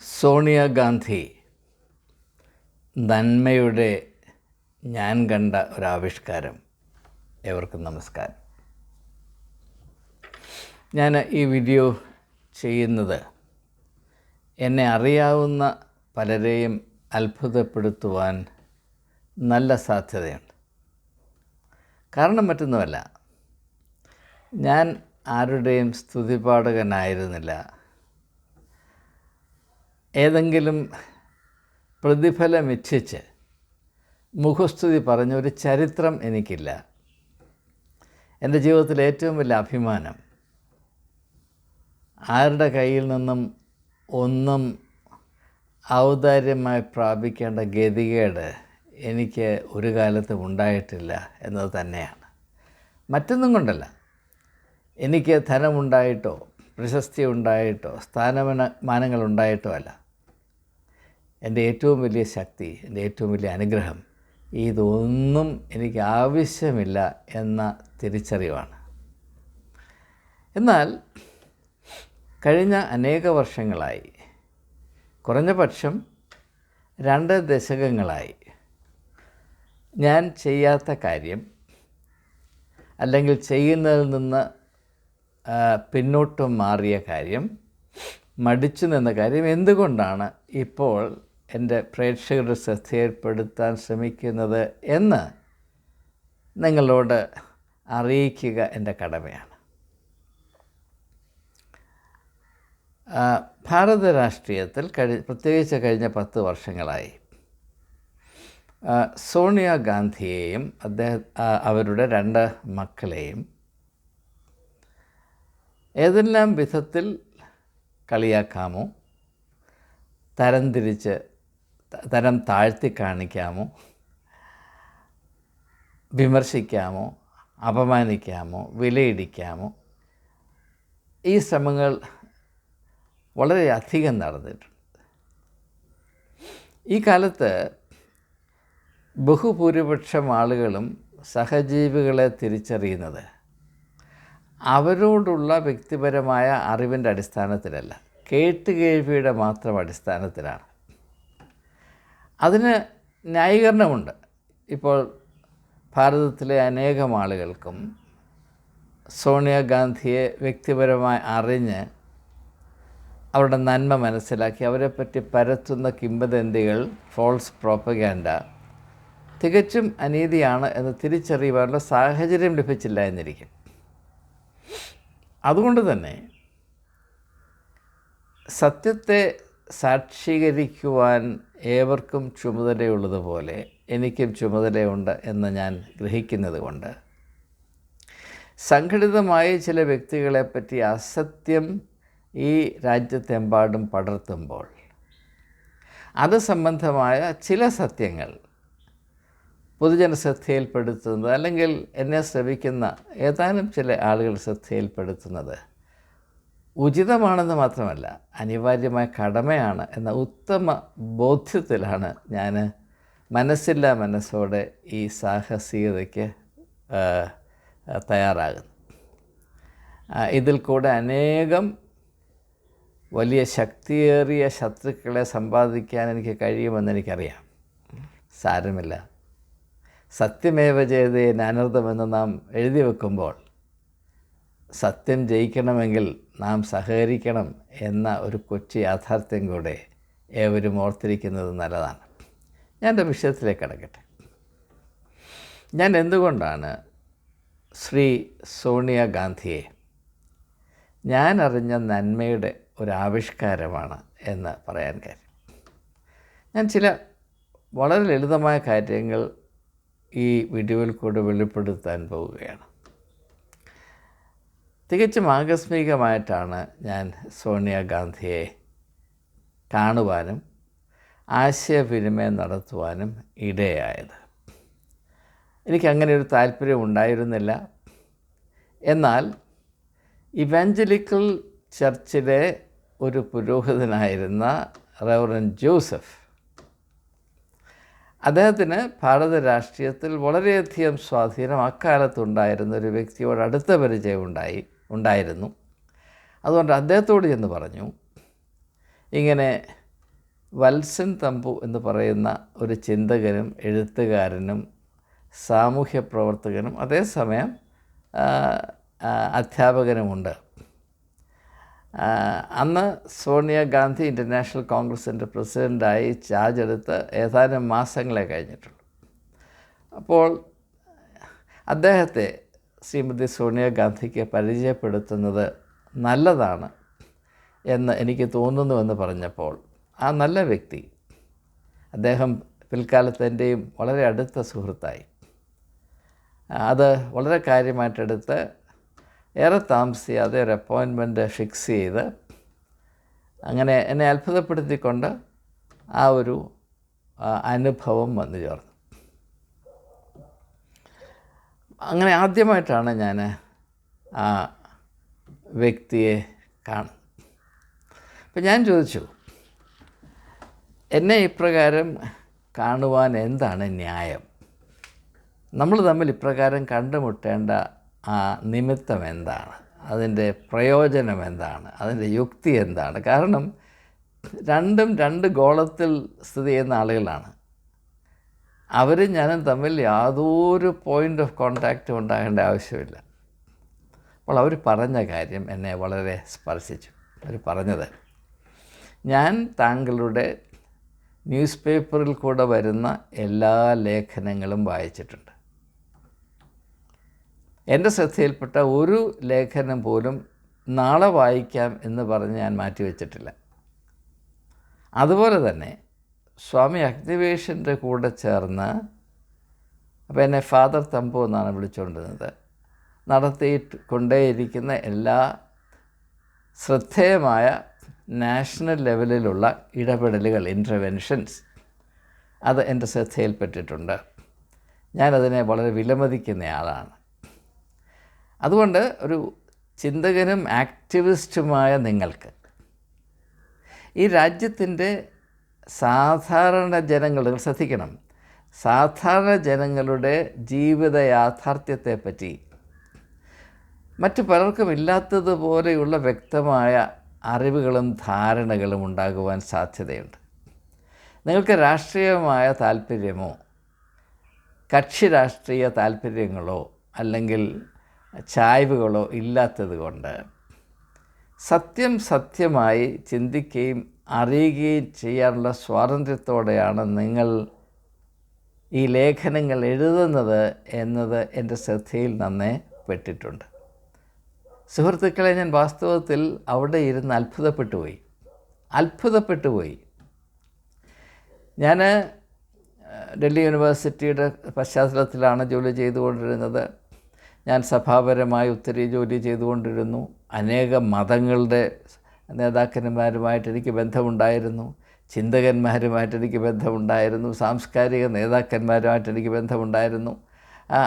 സോണിയാഗാന്ധി നന്മയുടെ ഞാൻ കണ്ട ഒരാവിഷ്കാരം. ഏവർക്കും നമസ്കാരം. ഞാൻ ഈ വീഡിയോ ചെയ്യുന്നത് എന്നെ അറിയാവുന്ന പലരെയും അത്ഭുതപ്പെടുത്തുവാൻ നല്ല സാധ്യതയുണ്ട്. കാരണം മറ്റൊന്നുമല്ല, ഞാൻ ആരുടെയും സ്തുതിപാഠകനായിരുന്നില്ല. ഏതെങ്കിലും പ്രതിഫലമിച്ഛിച്ച് മുഖസ്തുതി പറഞ്ഞൊരു ചരിത്രം എനിക്കില്ല. എൻ്റെ ജീവിതത്തിലെ ഏറ്റവും വലിയ അഭിമാനം, ആരുടെ കയ്യിൽ നിന്നും ഒന്നും ഔദാര്യമായി പ്രാപിക്കേണ്ട ഗതികേട് എനിക്ക് ഒരു കാലത്തും ഉണ്ടായിട്ടില്ല എന്നത് തന്നെയാണ്. മറ്റൊന്നും കൊണ്ടല്ല, എനിക്ക് ധനമുണ്ടായിട്ടോ പ്രശസ്തി ഉണ്ടായിട്ടോ സ്ഥാനമാനങ്ങളുണ്ടായിട്ടോ അല്ല. എൻ്റെ ഏറ്റവും വലിയ ശക്തി, എൻ്റെ ഏറ്റവും വലിയ അനുഗ്രഹം, ഇതൊന്നും എനിക്ക് ആവശ്യമില്ല എന്ന തിരിച്ചറിവാണ്. എന്നാൽ കഴിഞ്ഞ അനേക വർഷങ്ങളായി, കുറഞ്ഞ പക്ഷം 2 ദശകങ്ങളായി ഞാൻ ചെയ്യാത്ത കാര്യം, അല്ലെങ്കിൽ ചെയ്യുന്നതിൽ നിന്ന് പിന്നോട്ട് മാറിയ കാര്യം, മടിച്ചു നിന്ന കാര്യം എന്തുകൊണ്ടാണ് ഇപ്പോൾ എൻ്റെ പ്രേക്ഷകരുടെ ശ്രദ്ധയിൽപ്പെടുത്താൻ ശ്രമിക്കുന്നത് എന്ന് നിങ്ങളോട് അറിയിക്കുക എൻ്റെ കടമയാണ്. ഭാരത രാഷ്ട്രീയത്തിൽ പ്രത്യേകിച്ച് കഴിഞ്ഞ 10 വർഷങ്ങളായി സോണിയാഗാന്ധിയെയും അവരുടെ 2 മക്കളെയും ഏതെല്ലാം വിധത്തിൽ കളിയാക്കാമോ, തരം താഴ്ത്തി കാണിക്കാമോ, വിമർശിക്കാമോ, അപമാനിക്കാമോ, വിലയിടിക്കാമോ, ഈ ശ്രമങ്ങൾ വളരെയധികം നടന്നിട്ടുണ്ട്. ഈ കാലത്ത് ബഹുഭൂരിപക്ഷം ആളുകളും സഹജീവികളെ തിരിച്ചറിയുന്നത് അവരോടുള്ള വ്യക്തിപരമായ അറിവിൻ്റെ അടിസ്ഥാനത്തിലല്ല, കേട്ടുകേഴ്വിയുടെ മാത്രം അടിസ്ഥാനത്തിലാണ്. അതിന് ന്യായീകരണമുണ്ട്. ഇപ്പോൾ ഭാരതത്തിലെ അനേകം ആളുകൾക്കും സോണിയാഗാന്ധിയെ വ്യക്തിപരമായി അറിഞ്ഞ് അവരുടെ നന്മ മനസ്സിലാക്കി അവരെപ്പറ്റി പരത്തുന്ന കിംവദന്തികൾ, ഫോൾസ് പ്രോപ്പഗാൻഡ തികച്ചും അനീതിയാണ് എന്ന് തിരിച്ചറിയുവാനുള്ള സാഹചര്യം ലഭിച്ചില്ല എന്നിരിക്കും. അതുകൊണ്ട് തന്നെ സത്യത്തെ സാക്ഷീകരിക്കുവാൻ ഏവർക്കും ചുമതലയുള്ളതുപോലെ എനിക്കും ചുമതലയുണ്ട് എന്ന് ഞാൻ ഗ്രഹിക്കുന്നത് കൊണ്ട് സംഘടിതമായി ചില വ്യക്തികളെപ്പറ്റി അസത്യം ഈ രാജ്യത്തെമ്പാടും പടർത്തുമ്പോൾ അത് സംബന്ധമായ ചില സത്യങ്ങൾ പൊതുജന ശ്രദ്ധയിൽപ്പെടുത്തുന്നത്, അല്ലെങ്കിൽ എന്നെ ശ്രവിക്കുന്ന ഏതാനും ചില ആളുകൾ ശ്രദ്ധയിൽപ്പെടുത്തുന്നത് ഉചിതമാണെന്ന് മാത്രമല്ല, അനിവാര്യമായ കടമയാണ് എന്ന ഉത്തമ ബോധ്യത്തിലാണ് ഞാൻ മനസ്സില്ലാ മനസ്സോടെ ഈ സാഹസികതയ്ക്ക് തയ്യാറാകുന്നത്. ഇതിൽ കൂടെ അനേകം വലിയ ശക്തിയേറിയ ശത്രുക്കളെ സമ്പാദിക്കാൻ എനിക്ക് കഴിയുമെന്ന് എനിക്കറിയാം. സാരമില്ല, സത്യമേവ ജയതേ അനർത്ഥമെന്ന് നാം എഴുതി വെക്കുമ്പോൾ സത്യം ജയിക്കണമെങ്കിൽ നാം സഹകരിക്കണം എന്ന ഒരു കൊച്ചു യാഥാർത്ഥ്യം കൂടെ ഏവരും ഓർത്തിരിക്കുന്നത് നല്ലതാണ്. ഞാൻ എൻ്റെ വിഷയത്തിലേക്ക് കടക്കട്ടെ. ഞാൻ എന്തുകൊണ്ടാണ് ശ്രീ സോണിയാഗാന്ധിയെ ഞാൻ അറിഞ്ഞ നന്മയുടെ ഒരാവിഷ്കാരമാണ് എന്ന് പറയാൻ കാര്യം, ഞാൻ ചില വളരെ ലളിതമായ കാര്യങ്ങൾ ഈ വീഡിയോയിൽ കൂടെ വെളിപ്പെടുത്താൻ പോവുകയാണ്. തികച്ചും ആകസ്മികമായിട്ടാണ് ഞാൻ സോണിയാഗാന്ധിയെ കാണുവാനും ആശയവിനിമയം നടത്തുവാനും ഇടയായത്. എനിക്കങ്ങനെ ഒരു താല്പര്യം ഉണ്ടായിരുന്നില്ല. എന്നാൽ ഇവാഞ്ചലിക്കൽ ചർച്ചിലെ ഒരു പുരോഹിതനായിരുന്ന റവറൻ ജോസഫ്, അദ്ദേഹത്തിന് ഭാരത രാഷ്ട്രീയത്തിൽ വളരെയധികം സ്വാധീനം അക്കാലത്തുണ്ടായിരുന്ന ഒരു വ്യക്തിയോട് അടുത്ത പരിചയം ഉണ്ടായിരുന്നു. അതുകൊണ്ട് അദ്ദേഹത്തോട് ചെന്ന് പറഞ്ഞു, ഇങ്ങനെ വത്സൻ തമ്പു എന്ന് പറയുന്ന ഒരു ചിന്തകനും എഴുത്തുകാരനും സാമൂഹ്യ പ്രവർത്തകനും അതേസമയം അധ്യാപകനുമുണ്ട്. അന്ന് സോണിയാഗാന്ധി ഇൻ്റർനാഷണൽ കോൺഗ്രസിൻ്റെ പ്രസിഡൻ്റായി ചാർജ് എടുത്ത് ഏതാനും മാസങ്ങളെ കഴിഞ്ഞിട്ടുള്ളൂ. അപ്പോൾ അദ്ദേഹത്തെ ശ്രീമതി സോണിയാഗാന്ധിക്ക് പരിചയപ്പെടുത്തുന്നത് നല്ലതാണ് എന്ന് എനിക്ക് തോന്നുന്നുവെന്ന് പറഞ്ഞപ്പോൾ ആ നല്ല വ്യക്തി, അദ്ദേഹം പിൽക്കാലത്ത് എൻ്റെയും വളരെ അടുത്ത സുഹൃത്തായി. അത് വളരെ കാര്യമായിട്ടെടുത്ത് ഏറെ താമസിയാതെ ഒരു അപ്പോയിൻമെൻറ്റ് ഫിക്സ് ചെയ്ത് അങ്ങനെ എന്നെ അത്ഭുതപ്പെടുത്തിക്കൊണ്ട് ആ ഒരു അനുഭവം വന്നു ചേർന്നു. അങ്ങനെ ആദ്യമായിട്ടാണ് ഞാൻ ആ വ്യക്തിയെ കാണുന്നത്. അപ്പം ഞാൻ ചോദിച്ചു, എന്നെ ഇപ്രകാരം കാണുവാൻ എന്താണ് ന്യായം? നമ്മൾ തമ്മിൽ ഇപ്രകാരം കണ്ടുമുട്ടേണ്ട ആ നിമിത്തം എന്താണ്? അതിൻ്റെ പ്രയോജനം എന്താണ്? അതിൻ്റെ യുക്തി എന്താണ്? കാരണം രണ്ടും രണ്ട് ഗോളത്തിൽ സ്ഥിതി ചെയ്യുന്ന ആളുകളാണ്. അവരും ഞാനും തമ്മിൽ യാതൊരു പോയിൻ്റ് ഓഫ് കോണ്ടാക്റ്റും ഉണ്ടാകേണ്ട ആവശ്യമില്ല. അപ്പോൾ അവർ പറഞ്ഞ കാര്യം എന്നെ വളരെ സ്പർശിച്ചു. അവർ പറഞ്ഞത്, ഞാൻ താങ്കളുടെ ന്യൂസ് പേപ്പറിൽ കൂടെ വരുന്ന എല്ലാ ലേഖനങ്ങളും വായിച്ചിട്ടുണ്ട്. എൻ്റെ ശ്രദ്ധയിൽപ്പെട്ട ഒരു ലേഖനം പോലും നാളെ വായിക്കാം എന്ന് പറഞ്ഞ് ഞാൻ മാറ്റിവെച്ചിട്ടില്ല. അതുപോലെ തന്നെ സ്വാമി അഗ്നിവേശൻ്റെ കൂടെ ചേർന്ന്, അപ്പോൾ എന്നെ ഫാദർ തമ്പു എന്നാണ് വിളിച്ചുകൊണ്ടിരുന്നത്, നടത്തിക്കൊണ്ടേയിരിക്കുന്ന എല്ലാ ശ്രദ്ധേയമായ നാഷണൽ ലെവലിലുള്ള ഇടപെടലുകൾ, ഇൻ്റർവെൻഷൻസ്, അത് എൻ്റെ ശ്രദ്ധയിൽപ്പെട്ടിട്ടുണ്ട്. ഞാനതിനെ വളരെ വിലമതിക്കുന്നയാളാണ്. അതുകൊണ്ട് ഒരു ചിന്തകനും ആക്ടിവിസ്റ്റുമായ നിങ്ങൾക്ക് ഈ രാജ്യത്തിൻ്റെ സാധാരണ ജനങ്ങൾ, ശ്രദ്ധിക്കണം, സാധാരണ ജനങ്ങളുടെ ജീവിത യാഥാർത്ഥ്യത്തെപ്പറ്റി മറ്റു പലർക്കും ഇല്ലാത്തതുപോലെയുള്ള വ്യക്തമായ അറിവുകളും ധാരണകളും ഉണ്ടാകുവാൻ സാധ്യതയുണ്ട്. നിങ്ങൾക്ക് രാഷ്ട്രീയമായ താല്പര്യമോ കക്ഷി രാഷ്ട്രീയ താല്പര്യങ്ങളോ അല്ലെങ്കിൽ ചായ്വുകളോ ഇല്ലാത്തത് കൊണ്ട് സത്യം സത്യമായി ചിന്തിക്കുകയും അറിയുകയും ചെയ്യാനുള്ള സ്വാതന്ത്ര്യത്തോടെയാണ് നിങ്ങൾ ഈ ലേഖനങ്ങൾ എഴുതുന്നത് എന്നത് എൻ്റെ ശ്രദ്ധയിൽ നന്നേ പെട്ടിട്ടുണ്ട്. സുഹൃത്തുക്കളെ, ഞാൻ വാസ്തവത്തിൽ അവിടെ ഇരുന്ന് അത്ഭുതപ്പെട്ടു പോയി. ഞാൻ ഡൽഹി യൂണിവേഴ്സിറ്റിയുടെ പശ്ചാത്തലത്തിലാണ് ജോലി ചെയ്തുകൊണ്ടിരുന്നത്. ഞാൻ സഭാപരമായി ഒത്തിരി ജോലി ചെയ്തുകൊണ്ടിരുന്നു. അനേകം മതങ്ങളുടെ നേതാക്കന്മാരുമായിട്ട് എനിക്ക് ബന്ധമുണ്ടായിരുന്നു. ചിന്തകന്മാരുമായിട്ട് എനിക്ക് ബന്ധമുണ്ടായിരുന്നു. സാംസ്കാരിക നേതാക്കന്മാരുമായിട്ട് എനിക്ക് ബന്ധമുണ്ടായിരുന്നു.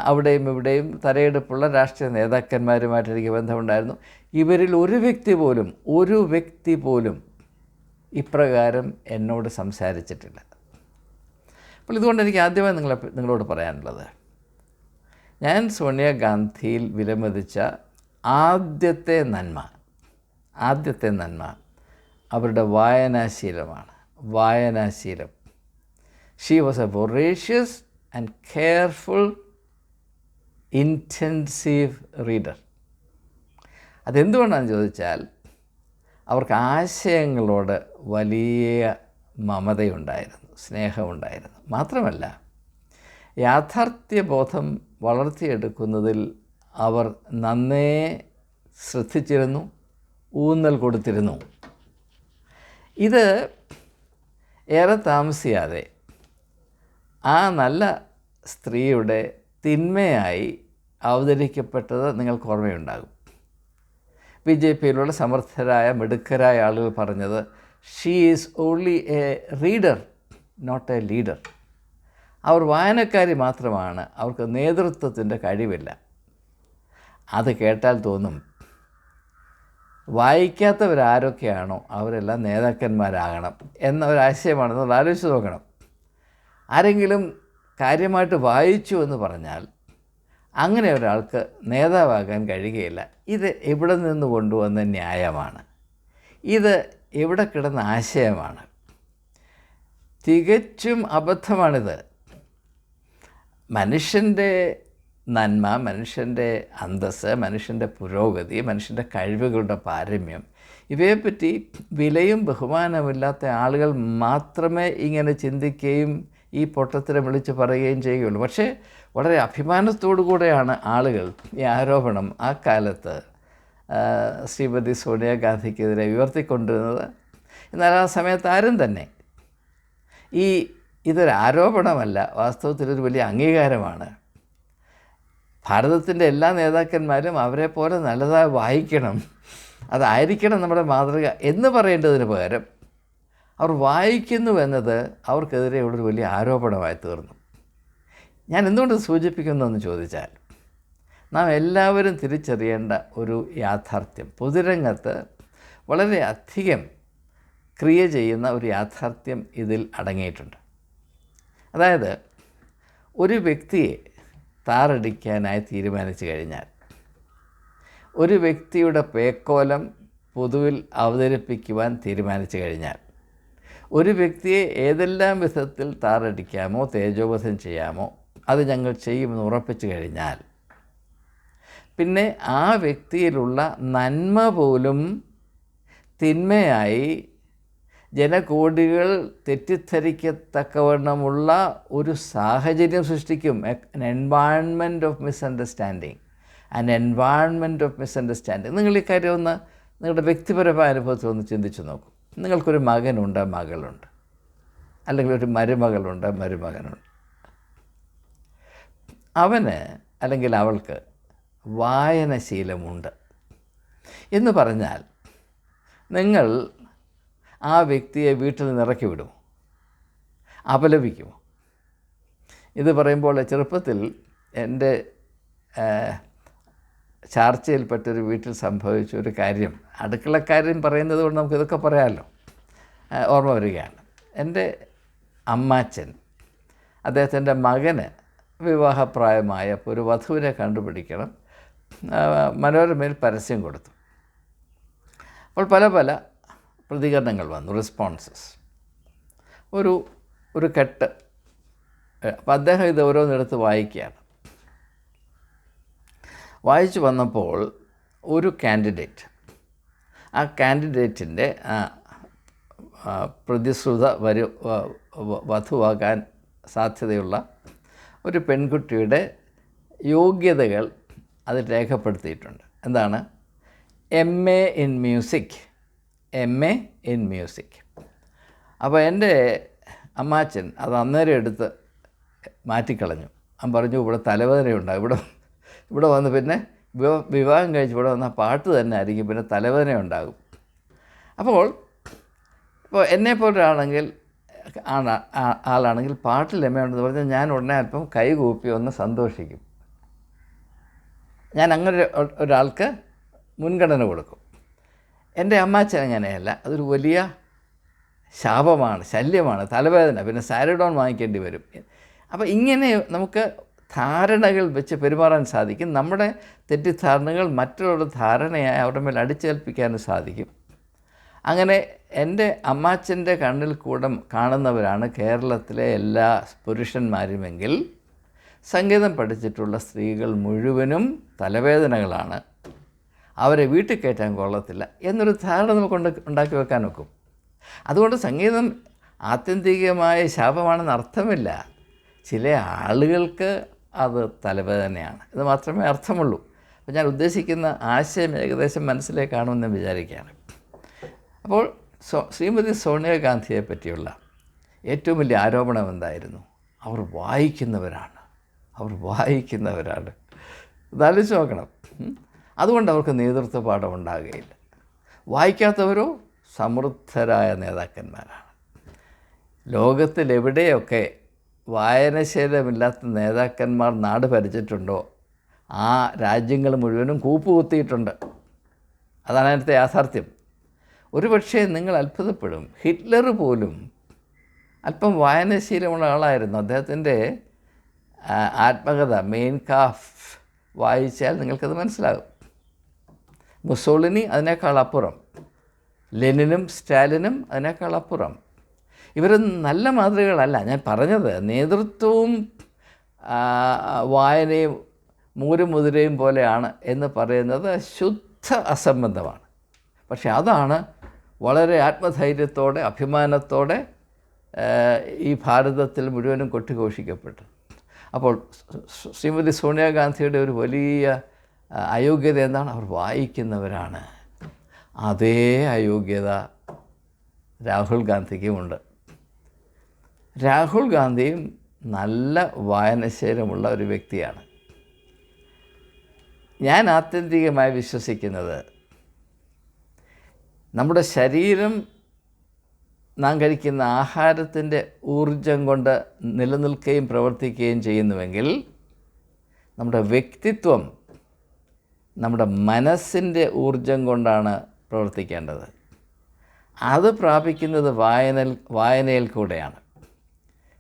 അവിടെയും ഇവിടെയും തലയെടുപ്പുള്ള രാഷ്ട്രീയ നേതാക്കന്മാരുമായിട്ട് എനിക്ക് ബന്ധമുണ്ടായിരുന്നു. ഇവരിൽ ഒരു വ്യക്തി പോലും ഇപ്രകാരം എന്നോട് സംസാരിച്ചിട്ടില്ല. അപ്പോൾ ഇതുകൊണ്ട് എനിക്ക് ആദ്യമായി നിങ്ങളോട് പറയാനുള്ളത്, ഞാൻ സോണിയാഗാന്ധിയിൽ വിലമതിച്ച ആദ്യത്തെ നന്മ അവരുടെ വായനാശീലം. She was a voracious and careful intensive reader. അതെന്തുകൊണ്ടാണെന്ന് ചോദിച്ചാൽ, അവർക്ക് ആശയങ്ങളോട് വലിയ മമതയുണ്ടായിരുന്നു, സ്നേഹമുണ്ടായിരുന്നു. മാത്രമല്ല, യാഥാർത്ഥ്യബോധം വളർത്തിയെടുക്കുന്നതിൽ അവർ നന്നേ ശ്രദ്ധിച്ചിരുന്നു, ഊന്നൽ കൊടുത്തിരുന്നു. ഇത് ഏറെ താമസിയാതെ ആ നല്ല സ്ത്രീയുടെ തിന്മയായി അവതരിക്കപ്പെട്ടത് നിങ്ങൾക്ക് ഓർമ്മയുണ്ടാകും. BJPയിലുള്ള സമർത്ഥരായ മിടുക്കരായ ആളുകൾ പറഞ്ഞത്, she is only a reader not a leader. അവർ വായനക്കാരി മാത്രമാണ്, അവർക്ക് നേതൃത്വത്തിൻ്റെ കഴിവില്ല. അത് കേട്ടാൽ തോന്നും, വായിക്കാത്തവരാരൊക്കെയാണോ അവരെല്ലാം നേതാക്കന്മാരാകണം എന്ന ഒരാശയമാണെന്ന് ആലോചിച്ച് നോക്കണം. ആരെങ്കിലും കാര്യമായിട്ട് വായിച്ചു എന്ന് പറഞ്ഞാൽ അങ്ങനെ ഒരാൾക്ക് നേതാവാകാൻ കഴിയുകയില്ല. ഇത് എവിടെ നിന്ന് കൊണ്ടുവന്ന ന്യായമാണ്? ഇത് എവിടെ കിടന്ന ആശയമാണ്? തികച്ചും അബദ്ധമാണിത്. മനുഷ്യൻ്റെ നന്മ, മനുഷ്യൻ്റെ അന്തസ്സ്, മനുഷ്യൻ്റെ പുരോഗതി, മനുഷ്യൻ്റെ കഴിവുകളുടെ പാരമ്യം, ഇവയെപ്പറ്റി വിലയും ബഹുമാനമില്ലാത്ത ആളുകൾ മാത്രമേ ഇങ്ങനെ ചിന്തിക്കുകയും ഈ പൊട്ടത്തരം വിളിച്ച് പറയുകയും ചെയ്യുകയുള്ളൂ. പക്ഷേ വളരെ അഭിമാനത്തോടു കൂടെയാണ് ആളുകൾ ഈ ആരോപണം ആ കാലത്ത് ശ്രീമതി സോണിയാഗാന്ധിക്കെതിരെ ഉയർത്തിക്കൊണ്ടിരുന്നത്. എന്നാൽ ആ സമയത്ത് ആരും തന്നെ ഇതൊരു ആരോപണമല്ല, വാസ്തവത്തിലൊരു വലിയ അംഗീകാരമാണ്. ഭാരതത്തിൻ്റെ എല്ലാ നേതാക്കന്മാരും അവരെ പോലെ നല്ലതായി വായിക്കണം, അതായിരിക്കണം നമ്മുടെ മാതൃക എന്ന് പറയേണ്ടതിന് പകരം അവർ വായിക്കുന്നു എന്നത് അവർക്കെതിരെയുള്ളൊരു വലിയ ആരോപണമായി തീർന്നു. ഞാൻ എന്തുകൊണ്ട് സൂചിപ്പിക്കുന്നു എന്ന് ചോദിച്ചാൽ, നാം എല്ലാവരും തിരിച്ചറിയേണ്ട ഒരു യാഥാർത്ഥ്യം, പൊതുരംഗത്ത് വളരെ അധികം ക്രിയ ചെയ്യുന്ന ഒരു യാഥാർത്ഥ്യം ഇതിൽ അടങ്ങിയിട്ടുണ്ട്. അതായത് ഒരു വ്യക്തിയെ താറടിക്കാനായി തീരുമാനിച്ചു കഴിഞ്ഞാൽ, ഒരു വ്യക്തിയുടെ പേക്കോലം പൊതുവിൽ അവതരിപ്പിക്കുവാൻ തീരുമാനിച്ചു കഴിഞ്ഞാൽ, ഒരു വ്യക്തിയെ ഏതെല്ലാം വിധത്തിൽ താറടിക്കാമോ തേജോവധം ചെയ്യാമോ അത് ഞങ്ങൾ ചെയ്യുമെന്ന് ഉറപ്പിച്ചു കഴിഞ്ഞാൽ, പിന്നെ ആ വ്യക്തിയിലുള്ള നന്മ പോലും തിന്മയായി ജനകോടികൾ തെറ്റിദ്ധരിക്കത്തക്കവണ്ണമുള്ള ഒരു സാഹചര്യം സൃഷ്ടിക്കും. an environment of misunderstanding. നിങ്ങൾ ഈ കാര്യം ഒന്ന് നിങ്ങളുടെ വ്യക്തിപരമായ അനുഭവത്തിൽ ഒന്ന് ചിന്തിച്ച് നോക്കൂ. നിങ്ങൾക്കൊരു മകനുണ്ട്, മകളുണ്ട്, അല്ലെങ്കിൽ ഒരു മരുമകളുണ്ട്, മരുമകനുണ്ട്. അവന് അല്ലെങ്കിൽ അവൾക്ക് വായനശീലമുണ്ട് എന്ന് പറഞ്ഞാൽ നിങ്ങൾ ആ വ്യക്തിയെ വീട്ടിൽ നിന്ന് ഇറക്കി വിടുമോ? അപലപിക്കുമോ? ഇത് പറയുമ്പോൾ ചെറുപ്പത്തിൽ എൻ്റെ ചാർച്ചയിൽപ്പെട്ടൊരു വീട്ടിൽ സംഭവിച്ച ഒരു കാര്യം, അടുക്കളക്കാര്യം പറയുന്നത് കൊണ്ട് നമുക്കിതൊക്കെ പറയാമല്ലോ, ഓർമ്മ വരികയാണ്. എൻ്റെ അമ്മാച്ചൻ അദ്ദേഹത്തിൻ്റെ മകന് വിവാഹപ്രായമായപ്പോൾ ഒരു വധുവിനെ കണ്ടുപിടിക്കണം, മനോരമയിൽ പരസ്യം കൊടുത്തു. അപ്പോൾ പല പല പ്രതികരണങ്ങൾ വന്നു, റെസ്പോൺസസ്, ഒരു കെട്ട്. അപ്പോൾ അദ്ദേഹം ഇത് ഓരോന്നെടുത്ത് വായിക്കുകയാണ്. വായിച്ചു വന്നപ്പോൾ ഒരു കാൻഡിഡേറ്റ്, ആ കാൻഡിഡേറ്റിൻ്റെ പ്രതിശ്രുത വധുവാകാൻ സാധ്യതയുള്ള ഒരു പെൺകുട്ടിയുടെ യോഗ്യതകൾ അതിൽ രേഖപ്പെടുത്തിയിട്ടുണ്ട്. എന്താണ്? MA in music. അപ്പോൾ എൻ്റെ അമ്മാച്ചൻ അത് അന്നേരം എടുത്ത് മാറ്റിക്കളഞ്ഞു. അവൻ പറഞ്ഞു, ഇവിടെ തലവേദനയുണ്ടാകും, ഇവിടെ വന്ന് പിന്നെ വിവാഹം കഴിച്ച് ഇവിടെ വന്നാൽ പാട്ട് തന്നെ ആയിരിക്കും, പിന്നെ തലവേദന ഉണ്ടാകും. ഇപ്പോൾ എന്നെപ്പോലൊരാണെങ്കിൽ ആളാണെങ്കിൽ പാട്ടിൽ എമ്മയുണ്ടെന്ന് പറഞ്ഞാൽ ഞാൻ ഉടനെ അല്പം കൈകൂപ്പി ഒന്ന് സന്തോഷിക്കും. ഞാൻ അങ്ങനെ ഒരാൾക്ക് മുൻഗണന കൊടുക്കും. എൻ്റെ അമ്മാച്ചൻ അങ്ങനെയല്ല, അതൊരു വലിയ ശാപമാണ്, ശല്യമാണ്, തലവേദന, പിന്നെ സാരിഡോൺ വാങ്ങിക്കേണ്ടി വരും. അപ്പോൾ ഇങ്ങനെ നമുക്ക് ധാരണകൾ വെച്ച് പെരുമാറാൻ സാധിക്കും. നമ്മുടെ തെറ്റിദ്ധാരണകൾ മറ്റുള്ളവരുടെ ധാരണയായി അവരുടെ മേൽ അടിച്ചേൽപ്പിക്കാനും സാധിക്കും. അങ്ങനെ എൻ്റെ അമ്മാച്ചൻ്റെ കണ്ണിൽ കൂടെ കാണുന്നവരാണ് കേരളത്തിലെ എല്ലാ പുരുഷന്മാരുമെങ്കിൽ സംഗീതം പഠിച്ചിട്ടുള്ള സ്ത്രീകൾ മുഴുവനും തലവേദനകളാണ്, അവരെ വീട്ടിൽ കയറ്റാൻ കൊള്ളത്തില്ല എന്നൊരു ധാരണ നമുക്ക് ഉണ്ടാക്കി വെക്കാൻ നോക്കും. അതുകൊണ്ട് സംഗീതം ആത്യന്തികമായ ശാപമാണെന്ന് അർത്ഥമില്ല. ചില ആളുകൾക്ക് അത് തലവേദനയാണ്, ഇത് മാത്രമേ അർത്ഥമുള്ളൂ. അപ്പോൾ ഞാൻ ഉദ്ദേശിക്കുന്ന ആശയം ഏകദേശം മനസ്സിലേക്ക് കാണുമെന്ന് വിചാരിക്കുകയാണ്. അപ്പോൾ ശ്രീമതി സോണിയാഗാന്ധിയെ പറ്റിയുള്ള ഏറ്റവും വലിയ ആരോപണം എന്തായിരുന്നു? അവർ വായിക്കുന്നവരാണ്. ഇതാലോചിച്ച് നോക്കണം. അതുകൊണ്ട് അവർക്ക് നേതൃത്വ പാഠം ഉണ്ടാകുകയില്ല. വായിക്കാത്തവരോ സമൃദ്ധരായ നേതാക്കന്മാരാണ്. ലോകത്തിലെവിടെയൊക്കെ വായനശീലമില്ലാത്ത നേതാക്കന്മാർ നാട് ഭരിച്ചിട്ടുണ്ടോ ആ രാജ്യങ്ങൾ മുഴുവനും കൂപ്പുകുത്തിയിട്ടുണ്ട്. അതാണ് അതിനകത്തെ യാഥാർത്ഥ്യം. ഒരുപക്ഷേ നിങ്ങൾ അത്ഭുതപ്പെടും, ഹിറ്റ്ലർ പോലും അല്പം വായനശീലമുള്ള ആളായിരുന്നു. അദ്ദേഹത്തിൻ്റെ ആത്മകഥ മെയിൻ കാഫ് വായിച്ചാൽ നിങ്ങൾക്കത് മനസ്സിലാകും. മുസോളിനി അതിനേക്കാൾ അപ്പുറം, ലെനിനും സ്റ്റാലിനും അതിനേക്കാൾ അപ്പുറം. ഇവർ നല്ല മാതൃകകളല്ല. ഞാൻ പറഞ്ഞത് നേതൃത്വവും വായനയും മൂരും മുതിരയും പോലെയാണ് എന്ന് പറയുന്നത് ശുദ്ധ അസംബന്ധമാണ്. പക്ഷെ അതാണ് വളരെ ആത്മധൈര്യത്തോടെ അഭിമാനത്തോടെ ഈ ഭാരതത്തിൽ മുഴുവനും കൊട്ടിഘോഷിക്കപ്പെട്ടു. അപ്പോൾ ശ്രീമതി സോണിയാഗാന്ധിയുടെ ഒരു വലിയ അയോഗ്യത എന്താണ്? അവർ വായിക്കുന്നവരാണ്. അതേ അയോഗ്യത രാഹുൽ ഗാന്ധിക്കുമുണ്ട്. രാഹുൽ ഗാന്ധിയും നല്ല വായനശീലമുള്ള ഒരു വ്യക്തിയാണ്. ഞാൻ ആത്യന്തികമായി വിശ്വസിക്കുന്നത് നമ്മുടെ ശരീരം നാം കഴിക്കുന്ന ആഹാരത്തിൻ്റെ ഊർജം കൊണ്ട് നിലനിൽക്കുകയും പ്രവർത്തിക്കുകയും ചെയ്യുന്നുവെങ്കിൽ നമ്മുടെ വ്യക്തിത്വം നമ്മുടെ മനസ്സിൻ്റെ ഊർജം കൊണ്ടാണ് പ്രവർത്തിക്കേണ്ടത്. അത് പ്രാപിക്കുന്നത് വായനയിൽ കൂടെയാണ്.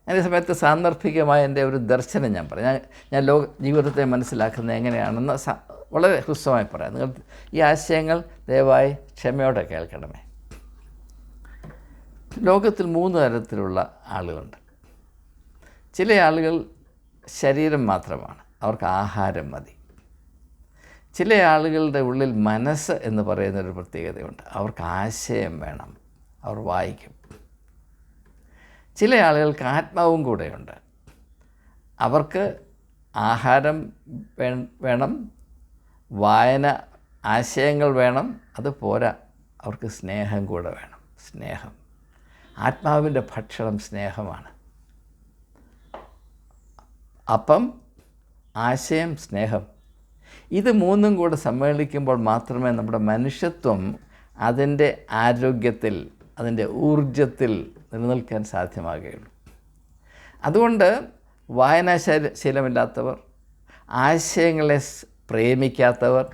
ഞാൻ ഈ സമയത്ത് സാന്ദർഭികമായ എൻ്റെ ഒരു ദർശനം ഞാൻ പറയാം. ഞാൻ ജീവിതത്തെ മനസ്സിലാക്കുന്നത് എങ്ങനെയാണെന്ന് വളരെ ഹ്രസ്വമായി പറയാം. നിങ്ങൾ ഈ ആശയങ്ങൾ ദയവായി ക്ഷമയോടെ കേൾക്കണമേ. ലോകത്തിൽ 3 തരത്തിലുള്ള ആളുകളുണ്ട്. ചില ആളുകൾ ശരീരം മാത്രമാണ്, അവർക്ക് ആഹാരം മതി. ചില ആളുകളുടെ ഉള്ളിൽ മനസ്സ് എന്ന് പറയുന്നൊരു പ്രത്യേകതയുണ്ട്, അവർക്ക് ആശയം വേണം, അവർ വായിക്കും. ചില ആളുകൾക്ക് ആത്മാവും കൂടെയുണ്ട്, അവർക്ക് ആഹാരം വേണം, വായന ആശയങ്ങൾ വേണം, അത് പോരാ, അവർക്ക് സ്നേഹം കൂടെ വേണം. സ്നേഹം, ആത്മാവിൻ്റെ ഭക്ഷണം സ്നേഹമാണ്. അപ്പം, ആശയം, സ്നേഹം, ഇത് 3ഉം കൂടെ സമ്മേളിക്കുമ്പോൾ മാത്രമേ നമ്മുടെ മനുഷ്യത്വം അതിൻ്റെ ആരോഗ്യത്തിൽ, അതിൻ്റെ ഊർജത്തിൽ നിലനിൽക്കാൻ സാധ്യമാകുകയുള്ളൂ. അതുകൊണ്ട് വായനാശീലമില്ലാത്തവർ, ആശയങ്ങളെ പ്രേമിക്കാത്തവർ,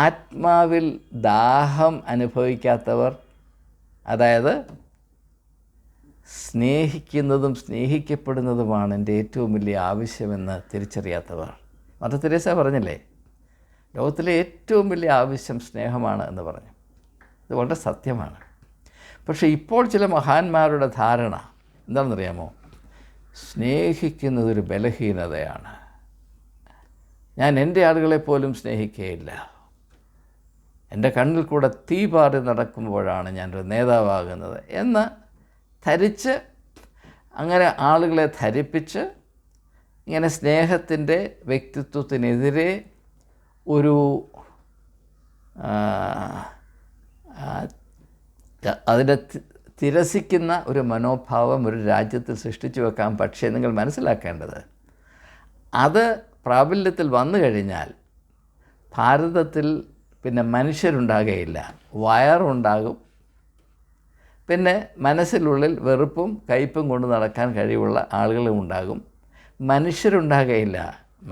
ആത്മാവിൽ ദാഹം അനുഭവിക്കാത്തവർ, അതായത് സ്നേഹിക്കുന്നതും സ്നേഹിക്കപ്പെടുന്നതുമാണ് എൻ്റെ ഏറ്റവും വലിയ ആവശ്യമെന്ന് തിരിച്ചറിയാത്തവർ. മദർ തെരേസ പറഞ്ഞില്ലേ, ലോകത്തിലെ ഏറ്റവും വലിയ ആവശ്യം സ്നേഹമാണ് എന്ന് പറഞ്ഞു. ഇത് വളരെ സത്യമാണ്. പക്ഷേ ഇപ്പോൾ ചില മഹാന്മാരുടെ ധാരണ എന്താണെന്നറിയാമോ? സ്നേഹിക്കുന്നതൊരു ബലഹീനതയാണ്. ഞാൻ എൻ്റെ ആളുകളെപ്പോലും സ്നേഹിക്കുകയില്ല. എൻ്റെ കണ്ണിൽ കൂടെ തീ പാറി നടക്കുമ്പോഴാണ് ഞാനൊരു നേതാവാകുന്നത് എന്ന് ധരിച്ച്, അങ്ങനെ ആളുകളെ ധരിപ്പിച്ച്, ഇങ്ങനെ സ്നേഹത്തിൻ്റെ വ്യക്തിത്വത്തിനെതിരെ ഒരു അതിനെ തിരസിക്കുന്ന ഒരു മനോഭാവം ഒരു രാജ്യത്തിൽ സൃഷ്ടിച്ചു വെക്കാം. പക്ഷേ നിങ്ങൾ മനസ്സിലാക്കേണ്ടത്, അത് പ്രാബല്യത്തിൽ വന്നു കഴിഞ്ഞാൽ ഭാരതത്തിൽ പിന്നെ മനുഷ്യരുണ്ടാകുകയില്ല, വയറുണ്ടാകും. പിന്നെ മനസ്സിനുള്ളിൽ വെറുപ്പും കയ്പും കൊണ്ട് നടക്കാൻ കഴിവുള്ള ആളുകളും ഉണ്ടാകും. മനുഷ്യരുണ്ടാകുകയില്ല.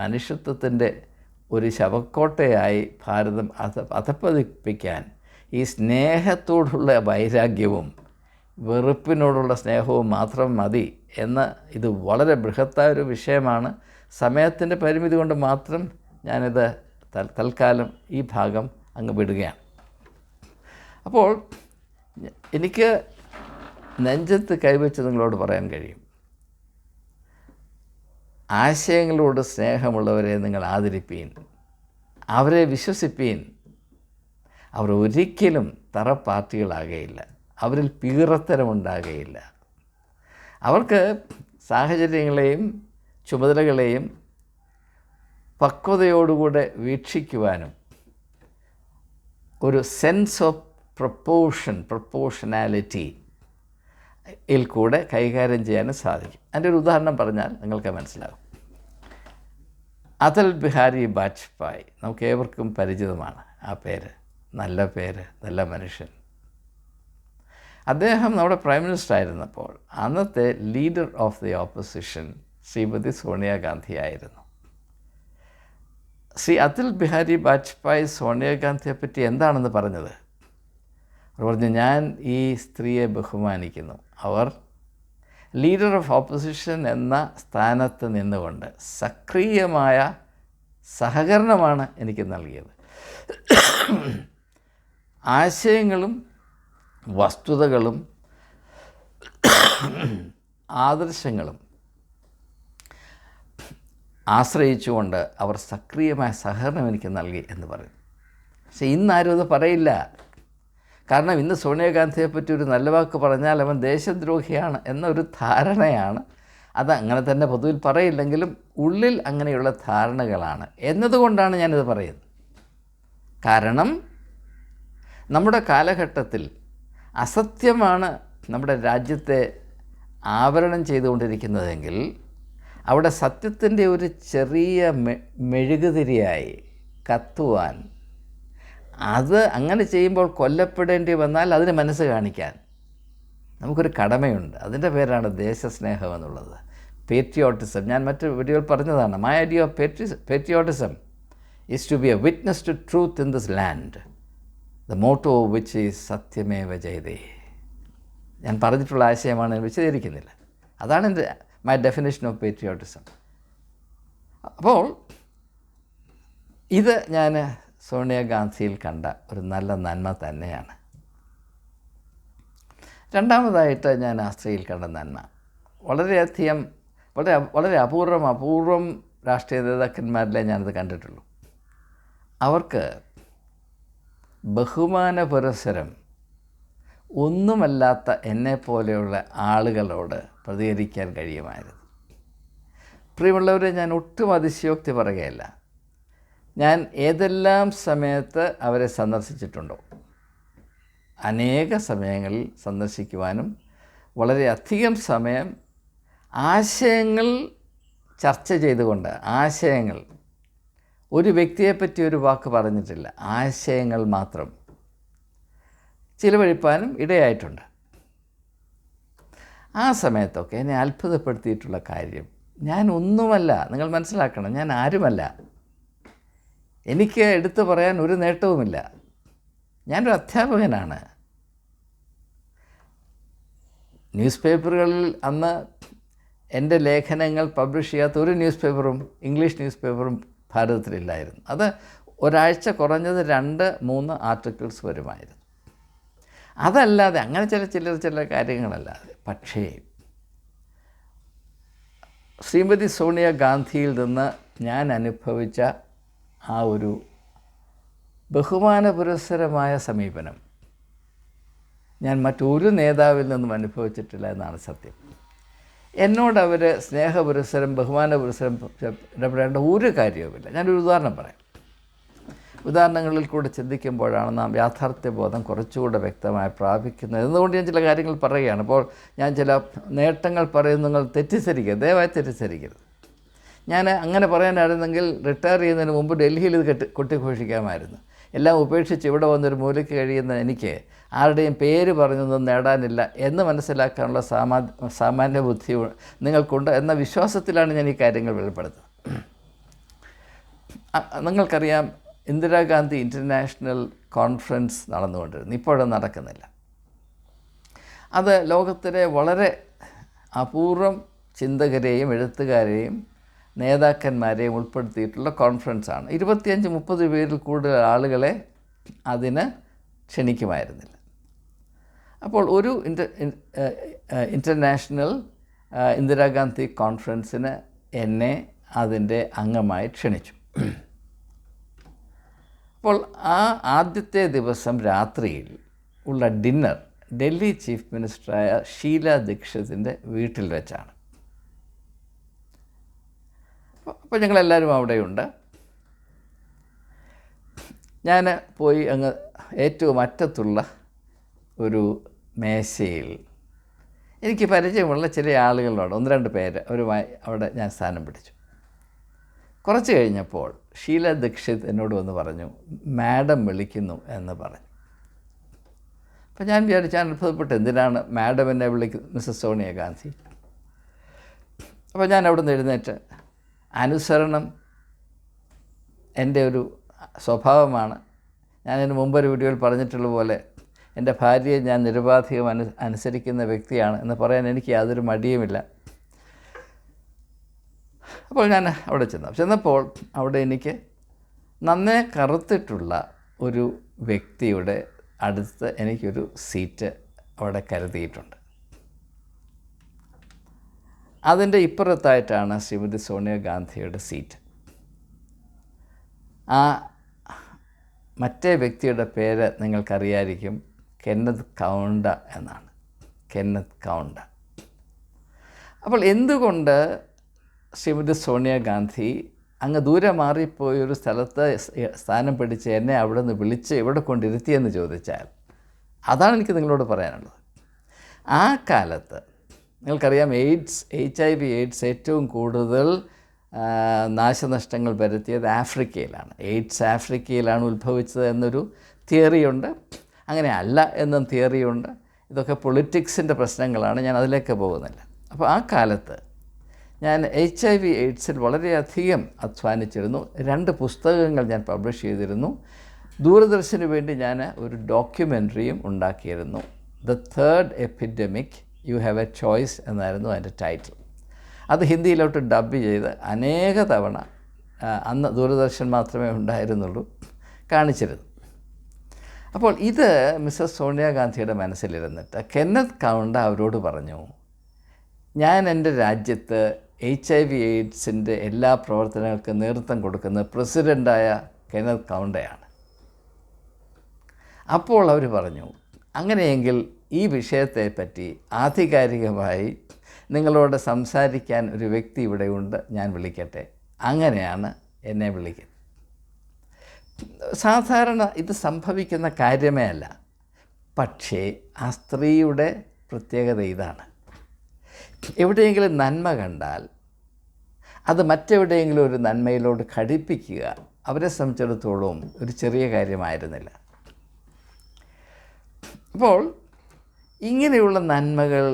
മനുഷ്യത്വത്തിൻ്റെ ഒരു ശവക്കോട്ടയായി ഭാരതം അധപ്പതിപ്പിക്കാൻ ഈ സ്നേഹത്തോടുള്ള വൈരാഗ്യവും വെറുപ്പിനോടുള്ള സ്നേഹവും മാത്രം മതി എന്ന്, ഇത് വളരെ ബൃഹത്തായ ഒരു വിഷയമാണ്. സമയത്തിൻ്റെ പരിമിതി കൊണ്ട് മാത്രം ഞാനിത് തൽക്കാലം ഈ ഭാഗം അങ്ങ് വിടുകയാണ്. അപ്പോൾ എനിക്ക് നെഞ്ചത്ത് കൈവച്ച് നിങ്ങളോട് പറയാൻ കഴിയും, ആശയങ്ങളോട് സ്നേഹമുള്ളവരെ നിങ്ങൾ ആദരിപ്പീൻ, അവരെ വിശ്വസിപ്പീൻ. അവർ ഒരിക്കലും തറ പാർട്ടികളാകുകയില്ല, അവരിൽ പീറത്തരമുണ്ടാകുകയില്ല. അവർക്ക് സാഹചര്യങ്ങളെയും ചുമതലകളെയും പക്വതയോടുകൂടെ വീക്ഷിക്കുവാനും ഒരു സെൻസ് ഓഫ് പ്രൊപ്പോർഷനാലിറ്റി യിൽ കൂടെ കൈകാര്യം ചെയ്യാനും സാധിക്കും. അതിൻ്റെ ഒരു ഉദാഹരണം പറഞ്ഞാൽ നിങ്ങൾക്ക് മനസ്സിലാകും. അടൽ ബിഹാരി വാജ്പേയി നമുക്ക് ഏവർക്കും പരിചിതമാണ് ആ പേര്. നല്ല പേര്, നല്ല മനുഷ്യൻ. അദ്ദേഹം നമ്മുടെ പ്രൈം മിനിസ്റ്റർ ആയിരുന്നപ്പോൾ അന്നത്തെ leader of the opposition Shrimati Sonia Gandhi ആയിരുന്നു. ശ്രീ അടൽ ബിഹാരി വാജ്പേയി സോണിയാഗാന്ധിയെപ്പറ്റി എന്താണെന്ന് പറഞ്ഞത്? അവർ പറഞ്ഞു, ഞാൻ ഈ സ്ത്രീയെ ബഹുമാനിക്കുന്നു. അവർ ലീഡർ ഓഫ് ഓപ്പോസിഷൻ എന്ന സ്ഥാനത്ത് നിന്നുകൊണ്ട് സക്രിയമായ സഹകരണമാണ് എനിക്ക് നൽകിയത്. ആശയങ്ങളും വസ്തുതകളും ആദർശങ്ങളും ആശ്രയിച്ചുകൊണ്ട് അവർ സക്രിയമായ സഹകരണം എനിക്ക് നൽകി എന്ന് പറയും. പക്ഷേ ഇന്നാരും അത് പറയില്ല. കാരണം ഇന്ന് സോണിയാഗാന്ധിയെപ്പറ്റി ഒരു നല്ല വാക്ക് പറഞ്ഞാൽ അവൻ ദേശദ്രോഹിയാണ് എന്നൊരു ധാരണയാണ്. അത് അങ്ങനെ തന്നെ പൊതുവിൽ പറയില്ലെങ്കിലും ഉള്ളിൽ അങ്ങനെയുള്ള ധാരണകളാണ് എന്നതുകൊണ്ടാണ് ഞാനിത് പറയുന്നത്. കാരണം നമ്മുടെ കാലഘട്ടത്തിൽ അസത്യമാണ് നമ്മുടെ രാജ്യത്തെ ആവരണം ചെയ്തുകൊണ്ടിരിക്കുന്നതെങ്കിൽ അവിടെ സത്യത്തിൻ്റെ ഒരു ചെറിയ മെഴുകുതിരിയായി കത്തുവാൻ, അത് അങ്ങനെ ചെയ്യുമ്പോൾ കൊല്ലപ്പെടേണ്ടി വന്നാൽ അതിന് മനസ്സ് കാണിക്കാൻ നമുക്കൊരു കടമയുണ്ട്. അതിൻ്റെ പേരാണ് ദേശസ്നേഹം എന്നുള്ളത്, പേട്രിയോട്ടിസം. ഞാൻ മറ്റു വീഡിയോയിൽ പറഞ്ഞതാണ്, my idea of patriotism is to be a witness to truth in this land, the motto which is Satyameva Jayate. ഞാൻ പറഞ്ഞിട്ടുള്ള ആശയമാണ്, ഞാൻ വിശദീകരിക്കുന്നില്ല. അതാണ് എൻ്റെ മൈ ഡെഫിനേഷൻ ഓഫ് പേട്രിയോട്ടിസം. അപ്പോൾ ഇത് ഞാൻ സോണിയാഗാന്ധിയിൽ കണ്ട ഒരു നല്ല നന്മ തന്നെയാണ്. രണ്ടാമതായിട്ട് ഞാൻ ആ സ്ത്രീയിൽ കണ്ട നന്മ, വളരെയധികം വളരെ അപൂർവം രാഷ്ട്രീയ നേതാക്കന്മാരിലെ ഞാനത് കണ്ടിട്ടുള്ളൂ. അവർക്ക് ബഹുമാന പുരസ്സരം ഒന്നുമല്ലാത്ത എന്നെപ്പോലെയുള്ള ആളുകളോട് പ്രതികരിക്കാൻ കഴിയുമായിരുന്നു. പ്രിയമുള്ളവരെ, ഞാൻ ഒട്ടും അതിശയോക്തി പറയുകയല്ല. ഞാൻ ഏതെല്ലാം സമയത്ത് അവരെ സന്ദർശിച്ചിട്ടുണ്ടോ, അനേക സമയങ്ങളിൽ സന്ദർശിക്കുവാനും വളരെയധികം സമയം ആശയങ്ങൾ ചർച്ച ചെയ്തുകൊണ്ട്, ആശയങ്ങൾ, ഒരു വ്യക്തിയെപ്പറ്റി ഒരു വാക്ക് പറഞ്ഞിട്ടില്ല, ആശയങ്ങൾ മാത്രം ചിലവഴിപ്പാനും ഇടയായിട്ടുണ്ട്. ആ സമയത്തൊക്കെ എന്നെ അത്ഭുതപ്പെടുത്തിയിട്ടുള്ള കാര്യം, ഞാൻ ഒന്നുമല്ല, നിങ്ങൾ മനസ്സിലാക്കണം, ഞാൻ ആരുമല്ല, എനിക്ക് എടുത്തു പറയാൻ ഒരു നേട്ടവുമില്ല, ഞാനൊരു അധ്യാപകനാണ്. ന്യൂസ് പേപ്പറുകളിൽ അന്ന് എൻ്റെ ലേഖനങ്ങൾ പബ്ലിഷ് ചെയ്യാത്ത ഒരു ന്യൂസ് പേപ്പറും, ഇംഗ്ലീഷ് ന്യൂസ് പേപ്പറും ഭാരതത്തിലില്ലായിരുന്നു. അത് ഒരാഴ്ച കുറഞ്ഞത് 2-3 ആർട്ടിക്കിൾസ് വരുമായിരുന്നു. അതല്ലാതെ അങ്ങനെ ചില കാര്യങ്ങളല്ലാതെ. പക്ഷേ ശ്രീമതി സോണിയാഗാന്ധിയിൽ നിന്ന് ഞാൻ അനുഭവിച്ച ആ ഒരു ബഹുമാനപുരസ്സരമായ സമീപനം ഞാൻ മറ്റൊരു നേതാവിൽ നിന്നും അനുഭവിച്ചിട്ടില്ല എന്നാണ് സത്യം. എന്നോടവർ സ്നേഹപുരസ്സരം, ബഹുമാനപുരസ്സരം ഇടപെടേണ്ട ഒരു കാര്യവുമില്ല. ഞാനൊരു ഉദാഹരണം പറയാം. ഉദാഹരണങ്ങളിൽ കൂടെ ചിന്തിക്കുമ്പോഴാണ് നാം യാഥാർത്ഥ്യബോധം കുറച്ചുകൂടെ വ്യക്തമായി പ്രാപിക്കുന്നത്. എന്നതുകൊണ്ട് ഞാൻ ചില കാര്യങ്ങൾ പറയുകയാണ്. അപ്പോൾ ഞാൻ ചില നേട്ടങ്ങൾ പറയുന്നത് നിങ്ങൾ തെറ്റിദ്ധരിക്കരുത്, ദയവായി തെറ്റിദ്ധരിക്കരുത്. ഞാൻ അങ്ങനെ പറയാനായിരുന്നെങ്കിൽ റിട്ടയർ ചെയ്യുന്നതിന് മുമ്പ് ഡൽഹിയിൽ ഇത് കൊട്ടിഘോഷിക്കാമായിരുന്നു. എല്ലാം ഉപേക്ഷിച്ച് ഇവിടെ വന്നൊരു മൂലയ്ക്ക് കഴിയുന്ന എനിക്ക് ആരുടെയും പേര് പറഞ്ഞൊന്നും നേടാനില്ല എന്ന് മനസ്സിലാക്കാനുള്ള സാമാന്യ ബുദ്ധി നിങ്ങൾക്കുണ്ട് എന്ന വിശ്വാസത്തിലാണ് ഞാൻ ഈ കാര്യങ്ങൾ വെളിപ്പെടുത്തുന്നത്. നിങ്ങൾക്കറിയാം, ഇന്ദിരാഗാന്ധി ഇൻ്റർനാഷണൽ കോൺഫറൻസ് നടന്നുകൊണ്ടിരുന്നു. ഇപ്പോഴത് നടക്കുന്നില്ല. അത് ലോകത്തിലെ വളരെ അപൂർവം ചിന്തകരെയും എഴുത്തുകാരെയും നേതാക്കന്മാരെയും ഉൾപ്പെടുത്തിയിട്ടുള്ള കോൺഫറൻസാണ്. 25-30 പേരിൽ കൂടുതൽ ആളുകളെ അതിന് ക്ഷണിക്കുമായിരുന്നില്ല. അപ്പോൾ ഒരു ഇൻ്റർനാഷണൽ ഇന്ദിരാഗാന്ധി കോൺഫറൻസിന് എന്നെ അതിൻ്റെ അംഗമായി ക്ഷണിച്ചു. അപ്പോൾ ആ ആദ്യത്തെ ദിവസം രാത്രിയിൽ ഉള്ള ഡിന്നർ ഡൽഹി ചീഫ് മിനിസ്റ്ററായ ഷീല ദീക്ഷിതിൻ്റെ വീട്ടിൽ വെച്ചാണ്. അപ്പോൾ ഞങ്ങളെല്ലാവരും അവിടെയുണ്ട്. ഞാൻ പോയി അങ്ങ് ഏറ്റവും അറ്റത്തുള്ള ഒരു മേശയിൽ എനിക്ക് പരിചയമുള്ള ചില ആളുകളോട് 1-2 പേര് അവരുമായി അവിടെ ഞാൻ സ്ഥാനം പിടിച്ചു. കുറച്ച് കഴിഞ്ഞപ്പോൾ ഷീല ദീക്ഷിത് എന്നോട് വന്ന് പറഞ്ഞു, മാഡം വിളിക്കുന്നു എന്ന് പറഞ്ഞു. അപ്പോൾ ഞാൻ വിചാരിച്ചു, അത്ഭുതപ്പെട്ട്, എന്തിനാണ് മാഡം എന്നെ വിളിക്കുന്നത്, മിസ്സസ് സോണിയാഗാന്ധി. അപ്പോൾ ഞാൻ അവിടെ നിന്ന് എഴുന്നേറ്റ്, അനുസരണം എൻ്റെ ഒരു സ്വഭാവമാണ്. ഞാനതിന് മുമ്പൊരു വീഡിയോയിൽ പറഞ്ഞിട്ടുള്ള പോലെ എൻ്റെ ഭാര്യയെ ഞാൻ നിരുപാധികം അനുസരിക്കുന്ന വ്യക്തിയാണ് എന്ന് പറയാൻ എനിക്ക് യാതൊരു മടിയുമില്ല. അപ്പോൾ ഞാൻ അവിടെ ചെന്നപ്പോൾ അവിടെ എനിക്ക് നന്നേ കറുത്തിട്ടുള്ള ഒരു വ്യക്തിയുടെ അടുത്ത് എനിക്കൊരു സീറ്റ് അവിടെ കരുതിയിട്ടുണ്ട്. അതിൻ്റെ ഇപ്പുറത്തായിട്ടാണ് ശ്രീമതി സോണിയാഗാന്ധിയുടെ സീറ്റ്. ആ മറ്റേ വ്യക്തിയുടെ പേര് നിങ്ങൾക്കറിയായിരിക്കും, കെന്നത്ത് കൗണ്ട എന്നാണ്. Kenneth Kaunda. അപ്പോൾ എന്തുകൊണ്ട് ശ്രീമതി സോണിയാഗാന്ധി അങ്ങ് ദൂരെ മാറിപ്പോയൊരു സ്ഥലത്ത് സ്ഥാനം പിടിച്ച് എന്നെ അവിടെ നിന്ന് വിളിച്ച് ഇവിടെ കൊണ്ടിരുത്തിയെന്ന് ചോദിച്ചാൽ, അതാണ് എനിക്ക് നിങ്ങളോട് പറയാനുള്ളത്. ആ കാലത്ത് നിങ്ങൾക്കറിയാം, HIV എയ്ഡ്സ് ഏറ്റവും കൂടുതൽ നാശനഷ്ടങ്ങൾ വരുത്തിയത് ആഫ്രിക്കയിലാണ്. എയ്ഡ്സ് ആഫ്രിക്കയിലാണ് ഉത്ഭവിച്ചത് എന്നൊരു തിയറിയുണ്ട്. അങ്ങനെ അല്ല എന്നും തിയറിയുണ്ട്. ഇതൊക്കെ പൊളിറ്റിക്സിൻ്റെ പ്രശ്നങ്ങളാണ്, ഞാൻ അതിലേക്ക് പോകുന്നില്ല. അപ്പോൾ ആ കാലത്ത് ഞാൻ HIV എയ്ഡ്സിൽ വളരെയധികം അധ്വാനിച്ചിരുന്നു. 2 പുസ്തകങ്ങൾ ഞാൻ പബ്ലിഷ് ചെയ്തിരുന്നു. ദൂരദർശന് വേണ്ടി ഞാൻ ഒരു ഡോക്യുമെൻ്ററിയും ഉണ്ടാക്കിയിരുന്നു. The third epidemic, you have A choice എന്നായിരുന്നു അതിൻ്റെ ടൈറ്റിൽ. അത് ഹിന്ദിയിലോട്ട് ഡബ് ചെയ്ത് അനേക തവണ, അന്ന് ദൂരദർശൻ മാത്രമേ ഉണ്ടായിരുന്നുള്ളൂ, കാണിച്ചിരുന്നു. അപ്പോൾ ഇത് മിസ്സസ് സോണിയാഗാന്ധിയുടെ മനസ്സിലിരുന്നിട്ട് കെന്നത്ത് കൗണ്ട അവരോട് പറഞ്ഞു, ഞാൻ എൻ്റെ രാജ്യത്ത് HIV എയ്ഡ്സിൻ്റെ എല്ലാ പ്രവർത്തനങ്ങൾക്കും നേതൃത്വം കൊടുക്കുന്നത് പ്രസിഡൻ്റായ കെന്നത്ത് കൗണ്ടയാണ്. അപ്പോൾ അവർ പറഞ്ഞു, അങ്ങനെയെങ്കിൽ ഈ വിഷയത്തെപ്പറ്റി ആധികാരികമായി നിങ്ങളോട് സംസാരിക്കാൻ ഒരു വ്യക്തി ഇവിടെയുണ്ട്, ഞാൻ വിളിക്കട്ടെ. അങ്ങനെയാണ് എന്നെ വിളിക്കുന്നത്. സാധാരണ ഇത് സംഭവിക്കുന്ന കാര്യമേ അല്ല. പക്ഷേ ആ സ്ത്രീയുടെ പ്രത്യേകത ഇതാണ്, എവിടെയെങ്കിലും നന്മ കണ്ടാൽ അത് മറ്റെവിടെയെങ്കിലും ഒരു നന്മയിലോട്ട് ഘടിപ്പിക്കുക അവരെ സംബന്ധിച്ചിടത്തോളം ഒരു ചെറിയ കാര്യമായിരുന്നില്ല. അപ്പോൾ ഇങ്ങനെയുള്ള നന്മകൾ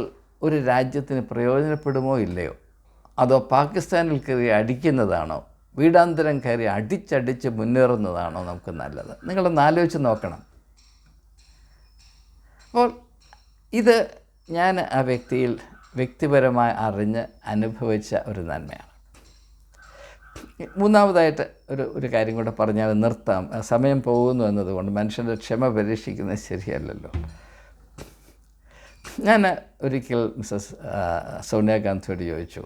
ഒരു രാജ്യത്തിന് പ്രയോജനപ്പെടുമോ ഇല്ലയോ, അതോ പാകിസ്ഥാനിൽ കയറി അടിക്കുന്നതാണോ, വീടാന്തരം കയറി അടിച്ചടിച്ച് മുന്നേറുന്നതാണോ നമുക്ക് നല്ലത്? നിങ്ങളൊന്ന് ആലോചിച്ച് നോക്കണം. അപ്പോൾ ഇത് ഞാൻ ആ വ്യക്തിയിൽ വ്യക്തിപരമായി അറിഞ്ഞ് അനുഭവിച്ച ഒരു നന്മയാണ്. മൂന്നാമതായിട്ട് ഒരു കാര്യം കൂടെ പറഞ്ഞാൽ നിർത്താം, സമയം പോകുന്നു എന്നതുകൊണ്ട് മനുഷ്യൻ്റെ ക്ഷമ പരീക്ഷിക്കുന്നത് ശരിയല്ലല്ലോ. ഞാൻ ഒരിക്കൽ മിസ്സസ് സോണിയാഗാന്ധിയോട് ചോദിച്ചു,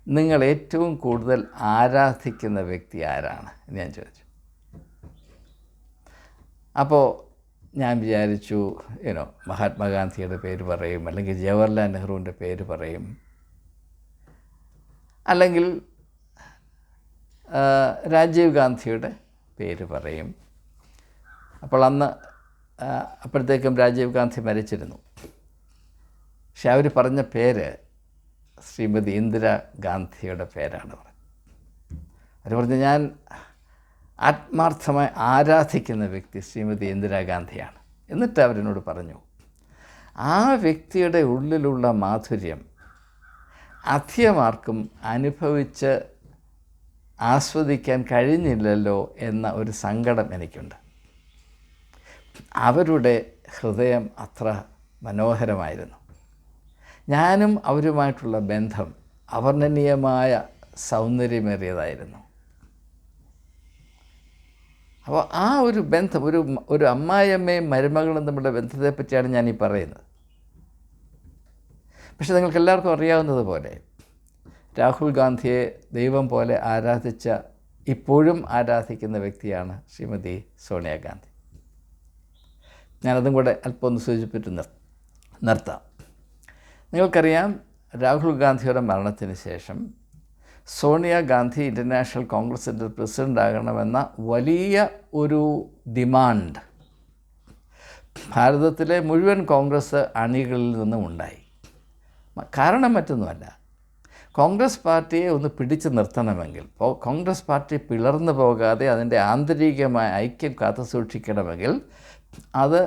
നിങ്ങൾ ഏറ്റവും കൂടുതൽ ആരാധിക്കുന്ന വ്യക്തി ആരാണ് എന്ന് ഞാൻ ചോദിച്ചു. അപ്പോൾ ഞാൻ വിചാരിച്ചു, മഹാത്മാഗാന്ധിയുടെ പേര് പറയും, അല്ലെങ്കിൽ ജവഹർലാൽ നെഹ്റുവിൻ്റെ പേര് പറയും, അല്ലെങ്കിൽ രാജീവ് ഗാന്ധിയുടെ പേര് പറയും. അപ്പോൾ അപ്പോഴത്തേക്കും രാജീവ് ഗാന്ധി മരിച്ചിരുന്നു. പക്ഷെ അവർ പറഞ്ഞ പേര് ശ്രീമതി ഇന്ദിരാ ഗാന്ധിയുടെ പേരാണ് പറഞ്ഞത്. അവർ പറഞ്ഞു, ഞാൻ ആത്മാർത്ഥമായി ആരാധിക്കുന്ന വ്യക്തി ശ്രീമതി ഇന്ദിരാഗാന്ധിയാണ്. എന്നിട്ട് അവരെന്നോട് പറഞ്ഞു, ആ വ്യക്തിയുടെ ഉള്ളിലുള്ള മാധുര്യം അധികമാർക്കും അനുഭവിച്ച് ആസ്വദിക്കാൻ കഴിഞ്ഞില്ലല്ലോ എന്ന ഒരു സങ്കടം എനിക്കുണ്ട്. അവരുടെ ഹൃദയം അത്ര മനോഹരമായിരുന്നു. ഞാനും അവരുമായിട്ടുള്ള ബന്ധം അവർണ്ണനീയമായ സൗന്ദര്യമേറിയതായിരുന്നു. അപ്പോൾ ആ ഒരു ബന്ധം, ഒരു അമ്മായിയമ്മയും മരുമകളും തമ്മിലുള്ള ബന്ധത്തെപ്പറ്റിയാണ് ഞാൻ ഈ പറയുന്നത്. പക്ഷെ നിങ്ങൾക്ക് എല്ലാവർക്കും അറിയാവുന്നതുപോലെ രാഹുൽ ഗാന്ധിയെ ദൈവം പോലെ ആരാധിച്ച, ഇപ്പോഴും ആരാധിക്കുന്ന വ്യക്തിയാണ് ശ്രീമതി സോണിയാഗാന്ധി. ഞാനതും കൂടെ അല്പം ഒന്ന് സൂചിപ്പിച്ച് നിർത്താം. നിങ്ങൾക്കറിയാം, രാഹുൽ ഗാന്ധിയുടെ മരണത്തിന് ശേഷം സോണിയാഗാന്ധി ഇൻ്റർനാഷണൽ കോൺഗ്രസിൻ്റെ പ്രസിഡൻ്റ് ആകണമെന്ന വലിയ ഒരു ഡിമാൻഡ് ഭാരതത്തിലെ മുഴുവൻ കോൺഗ്രസ് അണികളിൽ നിന്നും ഉണ്ടായി. കാരണം മറ്റൊന്നുമല്ല, കോൺഗ്രസ് പാർട്ടിയെ ഒന്ന് പിടിച്ചു നിർത്തണമെങ്കിൽ, കോൺഗ്രസ് പാർട്ടി പിളർന്നു പോകാതെ അതിൻ്റെ ആന്തരികമായ ഐക്യം കാത്തു സൂക്ഷിക്കണമെങ്കിൽ അത്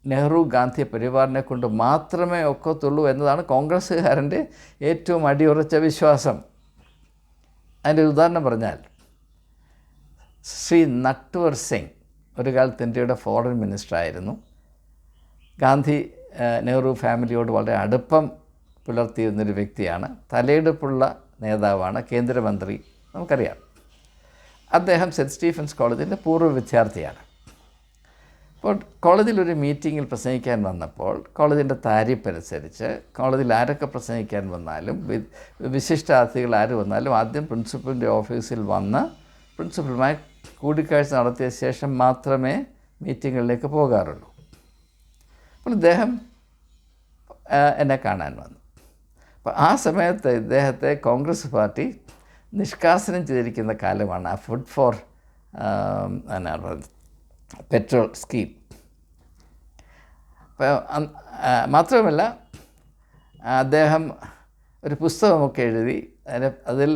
നെഹ്റു ഗാന്ധി പരിവാറിനെ കൊണ്ട് മാത്രമേ ഒക്കത്തുള്ളൂ എന്നതാണ് കോൺഗ്രസ്സുകാരൻ്റെ ഏറ്റവും അടിയുറച്ച വിശ്വാസം. അതിൻ്റെ ഒരു ഉദാഹരണം പറഞ്ഞാൽ, ശ്രീ നട്വർ സിംഗ് ഒരു കാലത്ത് ഇന്ത്യയുടെ ഫോറിൻ മിനിസ്റ്ററായിരുന്നു. ഗാന്ധി നെഹ്റു ഫാമിലിയോട് വളരെ അടുപ്പം പുലർത്തിയിരുന്നൊരു വ്യക്തിയാണ്. തലയെടുപ്പുള്ള നേതാവാണ്, കേന്ദ്രമന്ത്രി, നമുക്കറിയാം. അദ്ദേഹം സെൻറ്റ് സ്റ്റീഫൻസ് കോളേജിൻ്റെ പൂർവ്വ വിദ്യാർത്ഥിയാണ്. അപ്പോൾ കോളേജിലൊരു മീറ്റിങ്ങിൽ പ്രസംഗിക്കാൻ വന്നപ്പോൾ കോളേജിൻ്റെ താരിഫനുസരിച്ച് കോളേജിൽ ആരൊക്കെ പ്രസംഗിക്കാൻ വന്നാലും വിശിഷ്ടാതിഥികൾ ആര് വന്നാലും ആദ്യം പ്രിൻസിപ്പലിൻ്റെ ഓഫീസിൽ വന്ന് പ്രിൻസിപ്പലുമായി കൂടിക്കാഴ്ച നടത്തിയ ശേഷം മാത്രമേ മീറ്റിങ്ങുകളിലേക്ക് പോകാറുള്ളൂ. അപ്പോൾ ഇദ്ദേഹം എന്നെ കാണാൻ വന്നു. അപ്പോൾ ആ സമയത്ത് ഇദ്ദേഹത്തെ കോൺഗ്രസ് പാർട്ടി നിഷ്കാസനം ചെയ്തിരിക്കുന്ന കാലമാണ് ആ ഫുഡ് ഫോർ പെട്രോൾ സ്കീം. അപ്പോൾ മാത്രമല്ല അദ്ദേഹം ഒരു പുസ്തകമൊക്കെ എഴുതി അതിൽ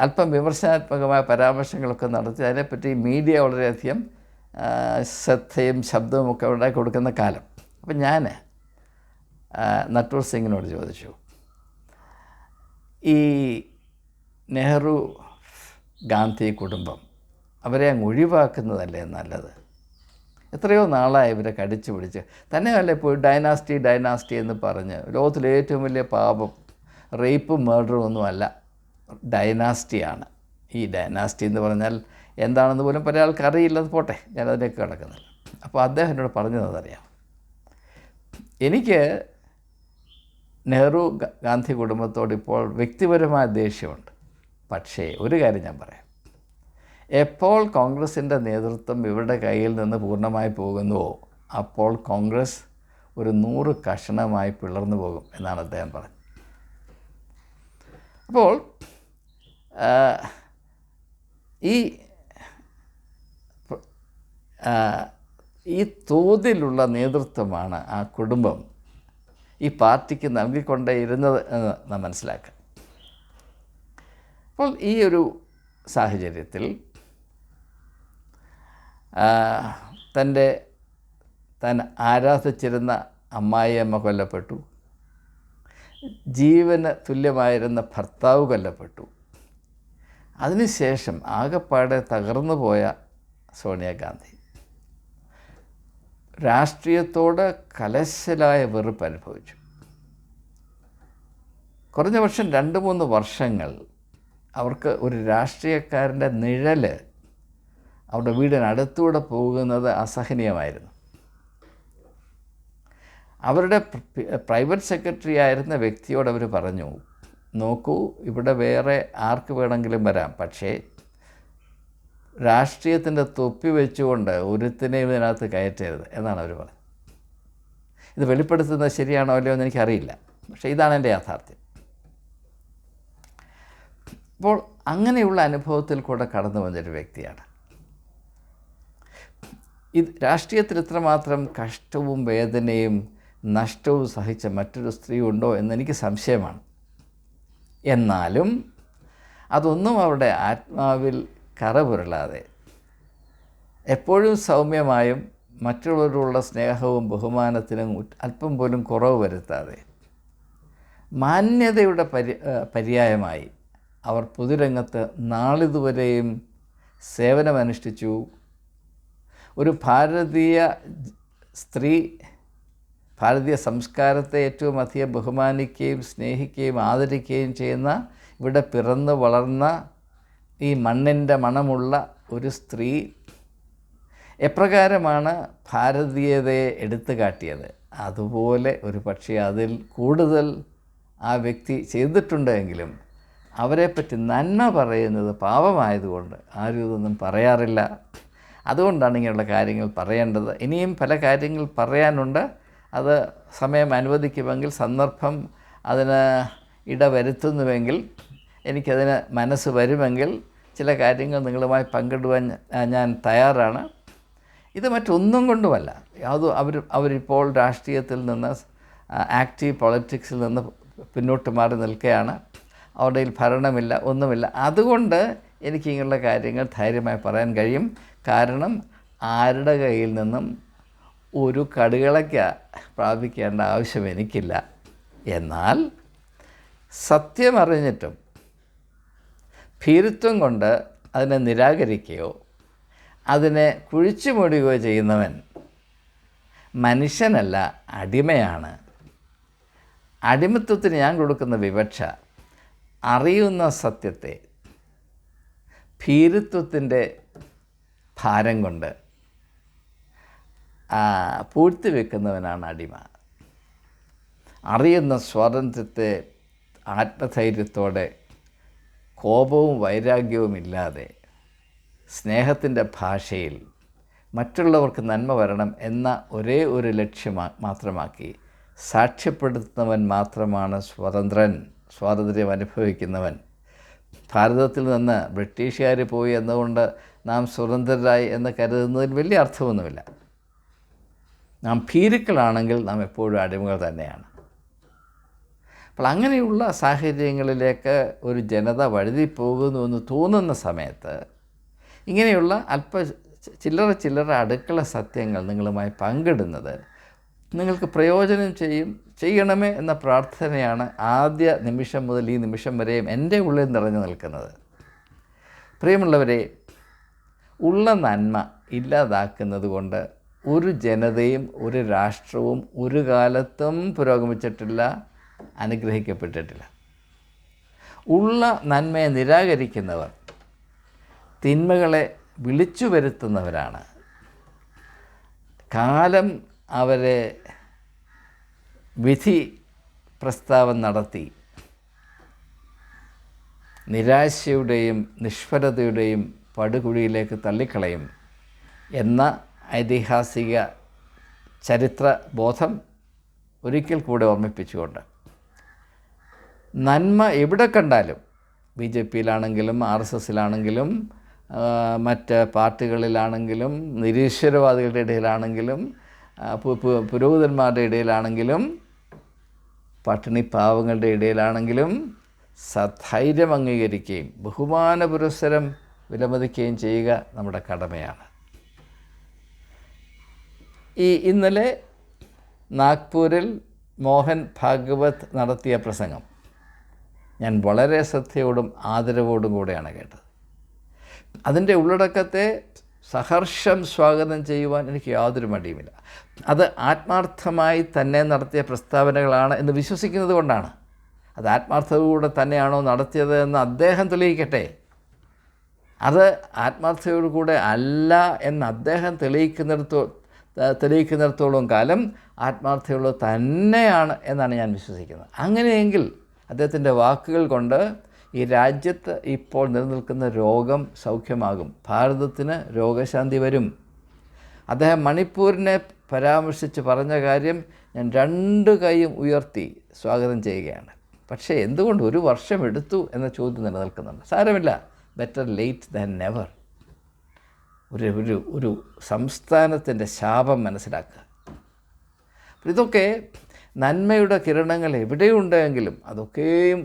അല്പം വിമർശനാത്മകമായ പരാമർശങ്ങളൊക്കെ നടത്തി അതിനെപ്പറ്റി മീഡിയ വളരെയധികം ശ്രദ്ധയും ശബ്ദവും ഒക്കെ ഉണ്ടാക്കി കൊടുക്കുന്ന കാലം. അപ്പം ഞാൻ നട്ടൂർ സിംഗിനോട് ചോദിച്ചു, ഈ നെഹ്റു ഗാന്ധി കുടുംബം അവരെ അങ്ങ് ഒഴിവാക്കുന്നതല്ലേ നല്ലത്? എത്രയോ നാളായി ഇവരെ കടിച്ചു പിടിച്ച്. തന്നെയല്ല ഇപ്പോൾ ഡൈനാസ്റ്റി എന്ന് പറഞ്ഞ് ലോകത്തിലെ ഏറ്റവും വലിയ പാപം റേപ്പും മർഡറും ഒന്നുമല്ല, ഡൈനാസ്റ്റിയാണ്. ഈ ഡൈനാസ്റ്റി എന്ന് പറഞ്ഞാൽ എന്താണെന്ന് പോലും പല ആൾക്ക് അറിയില്ലത്. പോട്ടെ, ഞാനതിലേക്ക് കിടക്കുന്നില്ല. അപ്പോൾ അദ്ദേഹം എന്നോട് പറഞ്ഞതറിയാം, എനിക്ക് നെഹ്റു ഗാന്ധി കുടുംബത്തോട് ഇപ്പോൾ വ്യക്തിപരമായ ദേഷ്യമുണ്ട്. പക്ഷേ ഒരു കാര്യം ഞാൻ പറയാം, എപ്പോൾ കോൺഗ്രസിൻ്റെ നേതൃത്വം ഇവരുടെ കയ്യിൽ നിന്ന് പൂർണ്ണമായി പോകുന്നുവോ അപ്പോൾ കോൺഗ്രസ് ഒരു 100 കഷണമായി പിളർന്നു പോകും എന്നാണ് അദ്ദേഹം പറഞ്ഞത്. അപ്പോൾ ഈ തോതിലുള്ള നേതൃത്വമാണ് ആ കുടുംബം ഈ പാർട്ടിക്ക് നൽകിക്കൊണ്ടേയിരുന്നത് എന്ന് നാം മനസ്സിലാക്കുക. അപ്പോൾ ഈ ഒരു സാഹചര്യത്തിൽ താൻ ആരാധിച്ചിരുന്ന അമ്മായിയമ്മ കൊല്ലപ്പെട്ടു, ജീവന് തുല്യമായിരുന്ന ഭർത്താവ് കൊല്ലപ്പെട്ടു. അതിനുശേഷം ആകെപ്പാടെ തകർന്നു പോയ സോണിയാഗാന്ധി രാഷ്ട്രീയത്തോട് കലശലായ വെറുപ്പ് അനുഭവിച്ചു. കുറഞ്ഞ പക്ഷം 2-3 വർഷങ്ങൾ അവർക്ക് ഒരു രാഷ്ട്രീയക്കാരൻ്റെ നിഴൽ അവരുടെ വീടിനടുത്തൂടെ പോകുന്നത് അസഹനീയമായിരുന്നു. അവരുടെ പ്രൈവറ്റ് സെക്രട്ടറി ആയിരുന്ന വ്യക്തിയോട് അവർ പറഞ്ഞു, നോക്കൂ, ഇവിടെ വേറെ ആർക്ക് വേണമെങ്കിലും വരാം, പക്ഷേ രാഷ്ട്രീയത്തിൻ്റെ തൊപ്പി വെച്ചുകൊണ്ട് ഒരുത്തിനെയും ഇതിനകത്ത് കയറ്റരുത് എന്നാണ് അവർ പറഞ്ഞത്. ഇത് വെളിപ്പെടുത്തുന്നത് ശരിയാണോ അല്ലയോ എന്ന് എനിക്കറിയില്ല, പക്ഷേ ഇതാണ് എൻ്റെ യാഥാർത്ഥ്യം. അപ്പോൾ അങ്ങനെയുള്ള അനുഭവത്തിൽ കൂടെ കടന്നു വന്നൊരു വ്യക്തിയാണ്. ഇത് രാഷ്ട്രീയത്തിൽ ഇത്രമാത്രം കഷ്ടവും വേദനയും നഷ്ടവും സഹിച്ച മറ്റൊരു സ്ത്രീ ഉണ്ടോ എന്നെനിക്ക് സംശയമാണ്. എന്നാലും അതൊന്നും അവരുടെ ആത്മാവിൽ കറപുരളാതെ എപ്പോഴും സൗമ്യമായും മറ്റുള്ളവരോടുള്ള സ്നേഹവും ബഹുമാനത്തിനും അല്പം പോലും കുറവ് വരുത്താതെ മാന്യതയുടെ പര്യായമായി അവർ പൊതുരംഗത്ത് നാളിതുവരെയും സേവനമനുഷ്ഠിച്ചു. ഒരു ഭാരതീയ സ്ത്രീ ഭാരതീയ സംസ്കാരത്തെ ഏറ്റവും അധികം ബഹുമാനിക്കുകയും സ്നേഹിക്കുകയും ആദരിക്കുകയും ചെയ്യുന്ന, ഇവിടെ പിറന്നു വളർന്ന ഈ മണ്ണിൻ്റെ മണമുള്ള ഒരു സ്ത്രീ എപ്രകാരമാണ് ഭാരതീയതയെ എടുത്തു കാട്ടിയത്, അതുപോലെ ഒരു പക്ഷേ അതിൽ കൂടുതൽ ആ വ്യക്തി ചെയ്തിട്ടുണ്ടെങ്കിലും അവരെപ്പറ്റി നന്മ പറയുന്നത് പാപമായതുകൊണ്ട് ആരും ഇതൊന്നും പറയാറില്ല. അതുകൊണ്ടാണ് ഇങ്ങനെയുള്ള കാര്യങ്ങൾ പറയേണ്ടത്. ഇനിയും പല കാര്യങ്ങൾ പറയാനുണ്ട്. അത് സമയം അനുവദിക്കുമെങ്കിൽ, സന്ദർഭം അതിന് ഇടവരുത്തുന്നുവെങ്കിൽ, എനിക്കതിന് മനസ്സ് വരുമെങ്കിൽ ചില കാര്യങ്ങൾ നിങ്ങളുമായി പങ്കിടുവാൻ ഞാൻ തയ്യാറാണ്. ഇത് മറ്റൊന്നും കൊണ്ടുമല്ല, അവരിപ്പോൾ രാഷ്ട്രീയത്തിൽ നിന്ന്, ആക്റ്റീവ് പൊളിറ്റിക്സിൽ നിന്ന് പിന്നോട്ട് മാറി നിൽക്കുകയാണ്. അവരുടെ ഭരണമില്ല, ഒന്നുമില്ല. അതുകൊണ്ട് എനിക്ക് ഇങ്ങനെയുള്ള കാര്യങ്ങൾ ധൈര്യമായി പറയാൻ കഴിയും. കാരണം ആരുടെ കയ്യിൽ നിന്നും ഒരു കടുകളയ്ക്ക പ്രാപിക്കേണ്ട ആവശ്യം എനിക്കില്ല. എന്നാൽ സത്യമറിഞ്ഞിട്ടും ഭീരുത്വം കൊണ്ട് അതിനെ നിരാകരിക്കുകയോ അതിനെ കുഴിച്ചു മൂടുകയോ ചെയ്യുന്നവൻ മനുഷ്യനല്ല, അടിമയാണ്. അടിമത്വത്തിന് ഞാൻ കൊടുക്കുന്ന വിവക്ഷ അറിയുന്ന സത്യത്തെ ഭീരുത്വത്തിൻ്റെ ഭാരം കൊണ്ട് പൂഴ്ത്തിവെക്കുന്നവനാണ് അടിമ. അറിയുന്ന സ്വാതന്ത്ര്യത്തെ ആത്മധൈര്യത്തോടെ കോപവും വൈരാഗ്യവും ഇല്ലാതെ സ്നേഹത്തിൻ്റെ ഭാഷയിൽ മറ്റുള്ളവർക്ക് നന്മ വരണം എന്ന ഒരേ ഒരു ലക്ഷ്യം മാത്രമാക്കി സാക്ഷ്യപ്പെടുത്തുന്നവൻ മാത്രമാണ് സ്വാതന്ത്ര്യം അനുഭവിക്കുന്നവൻ. ഭാരതത്തിൽ നിന്ന് ബ്രിട്ടീഷുകാർ പോയി എന്നുകൊണ്ട് നാം സ്വതന്ത്രരായി എന്ന് കരുതുന്നതിൽ വലിയ അർത്ഥമൊന്നുമില്ല. നാം ഭീരുക്കളാണെങ്കിൽ നാം എപ്പോഴും അടിമകൾ തന്നെയാണ്. അപ്പോൾ അങ്ങനെയുള്ള സാഹചര്യങ്ങളിലേക്ക് ഒരു ജനത വഴുതിപ്പോകുന്നു എന്ന് തോന്നുന്ന സമയത്ത് ഇങ്ങനെയുള്ള ചില്ലറ അടുക്കള സത്യങ്ങൾ നിങ്ങളുമായി പങ്കിടുന്നത് നിങ്ങൾക്ക് പ്രയോജനം ചെയ്യണമേ എന്ന പ്രാർത്ഥനയാണ് ആദ്യ നിമിഷം മുതൽ ഈ നിമിഷം വരെയും എൻ്റെ ഉള്ളിൽ നിറഞ്ഞു നിൽക്കുന്നത്. പ്രിയമുള്ളവരെ, ഉള്ള നന്മ ഇല്ലാതാക്കുന്നത് കൊണ്ട് ഒരു ജനതയും ഒരു രാഷ്ട്രവും ഒരു കാലത്തും പുരോഗമിച്ചിട്ടില്ല, അനുഗ്രഹിക്കപ്പെട്ടിട്ടില്ല. ഉള്ള നന്മയെ നിരാകരിക്കുന്നവർ തിന്മകളെ വിളിച്ചു വരുത്തുന്നവരാണ്. കാലം അവരെ വിധി പ്രസ്താവം നടത്തി നിരാശയുടെയും നിഷ്ഫലതയുടെയും പടുകുഴിയിലേക്ക് തള്ളിക്കളയും എന്ന ഐതിഹാസിക ചരിത്രബോധം ഒരിക്കൽ കൂടെ ഓർമ്മിപ്പിച്ചുകൊണ്ട് നന്മ എവിടെ കണ്ടാലും BJPയിലാണെങ്കിലും RSSലാണെങ്കിലും മറ്റ് പാർട്ടികളിലാണെങ്കിലും നിരീശ്വരവാദികളുടെ ഇടയിലാണെങ്കിലും പുരോഹിതന്മാരുടെ ഇടയിലാണെങ്കിലും പട്ടിണി പാവങ്ങളുടെ ഇടയിലാണെങ്കിലും സധൈര്യം അംഗീകരിക്കുകയും ബഹുമാന പുരസ്സരം വിലമതിക്കുകയും ചെയ്യുക നമ്മുടെ കടമയാണ്. ഇന്നലെ നാഗ്പൂരിൽ മോഹൻ ഭാഗവത് നടത്തിയ പ്രസംഗം ഞാൻ വളരെ ശ്രദ്ധയോടും ആദരവോടും കൂടെയാണ് കേട്ടത്. അതിൻ്റെ ഉള്ളടക്കത്തെ സഹർഷം സ്വാഗതം ചെയ്യുവാൻ എനിക്ക് യാതൊരു മടിയുമില്ല. അത് ആത്മാർത്ഥമായി തന്നെ നടത്തിയ പ്രസ്താവനകളാണ് എന്ന് വിശ്വസിക്കുന്നത് കൊണ്ടാണ്. അത് ആത്മാർത്ഥതയോടെ തന്നെയാണോ നടത്തിയത് എന്ന് അദ്ദേഹം തെളിയിക്കട്ടെ. അത് ആത്മാർത്ഥതയോടുകൂടെ അല്ല എന്ന് അദ്ദേഹം തെളിയിക്കുന്നിടത്തോളം കാലം ആത്മാർത്ഥതയുള്ള തന്നെയാണ് എന്നാണ് ഞാൻ വിശ്വസിക്കുന്നത്. അങ്ങനെയെങ്കിൽ അദ്ദേഹത്തിൻ്റെ വാക്കുകൾ കൊണ്ട് ഈ രാജ്യത്ത് ഇപ്പോൾ നിലനിൽക്കുന്ന രോഗം സൗഖ്യമാകും, ഭാരതത്തിന് രോഗശാന്തി വരും. അദ്ദേഹം മണിപ്പൂരിനെ പരാമർശിച്ച് പറഞ്ഞ കാര്യം ഞാൻ 2 കൈയും ഉയർത്തി സ്വാഗതം ചെയ്യുകയാണ്. പക്ഷേ എന്തുകൊണ്ട് 1 വർഷം എടുത്തു എന്ന ചോദ്യം നിലനിൽക്കുന്നുണ്ട്. സാരമില്ല, ബെറ്റർ ലേറ്റ് ദാൻ നെവർ. ഒരു സംസ്ഥാനത്തിൻ്റെ ശാപം മനസ്സിലാക്കുക. ഇതൊക്കെ നന്മയുടെ കിരണങ്ങൾ എവിടെയുണ്ടെങ്കിലും അതൊക്കെയും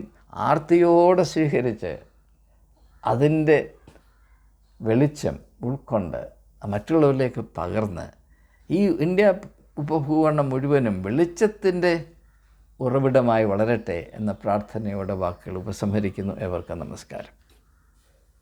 ആർത്തിയോടെ സ്വീകരിച്ച് അതിൻ്റെ വെളിച്ചം ഉൾക്കൊണ്ട് മറ്റുള്ളവരിലേക്ക് പകർന്ന് ഈ ഇന്ത്യ ഉപഭൂഖണ്ഡം മുഴുവനും വെളിച്ചത്തിൻ്റെ ഉറവിടമായി വളരട്ടെ എന്ന പ്രാർത്ഥനയോടെ വാക്കുകൾ ഉപസംഹരിക്കുന്നു. ഏവർക്കും നമസ്കാരം.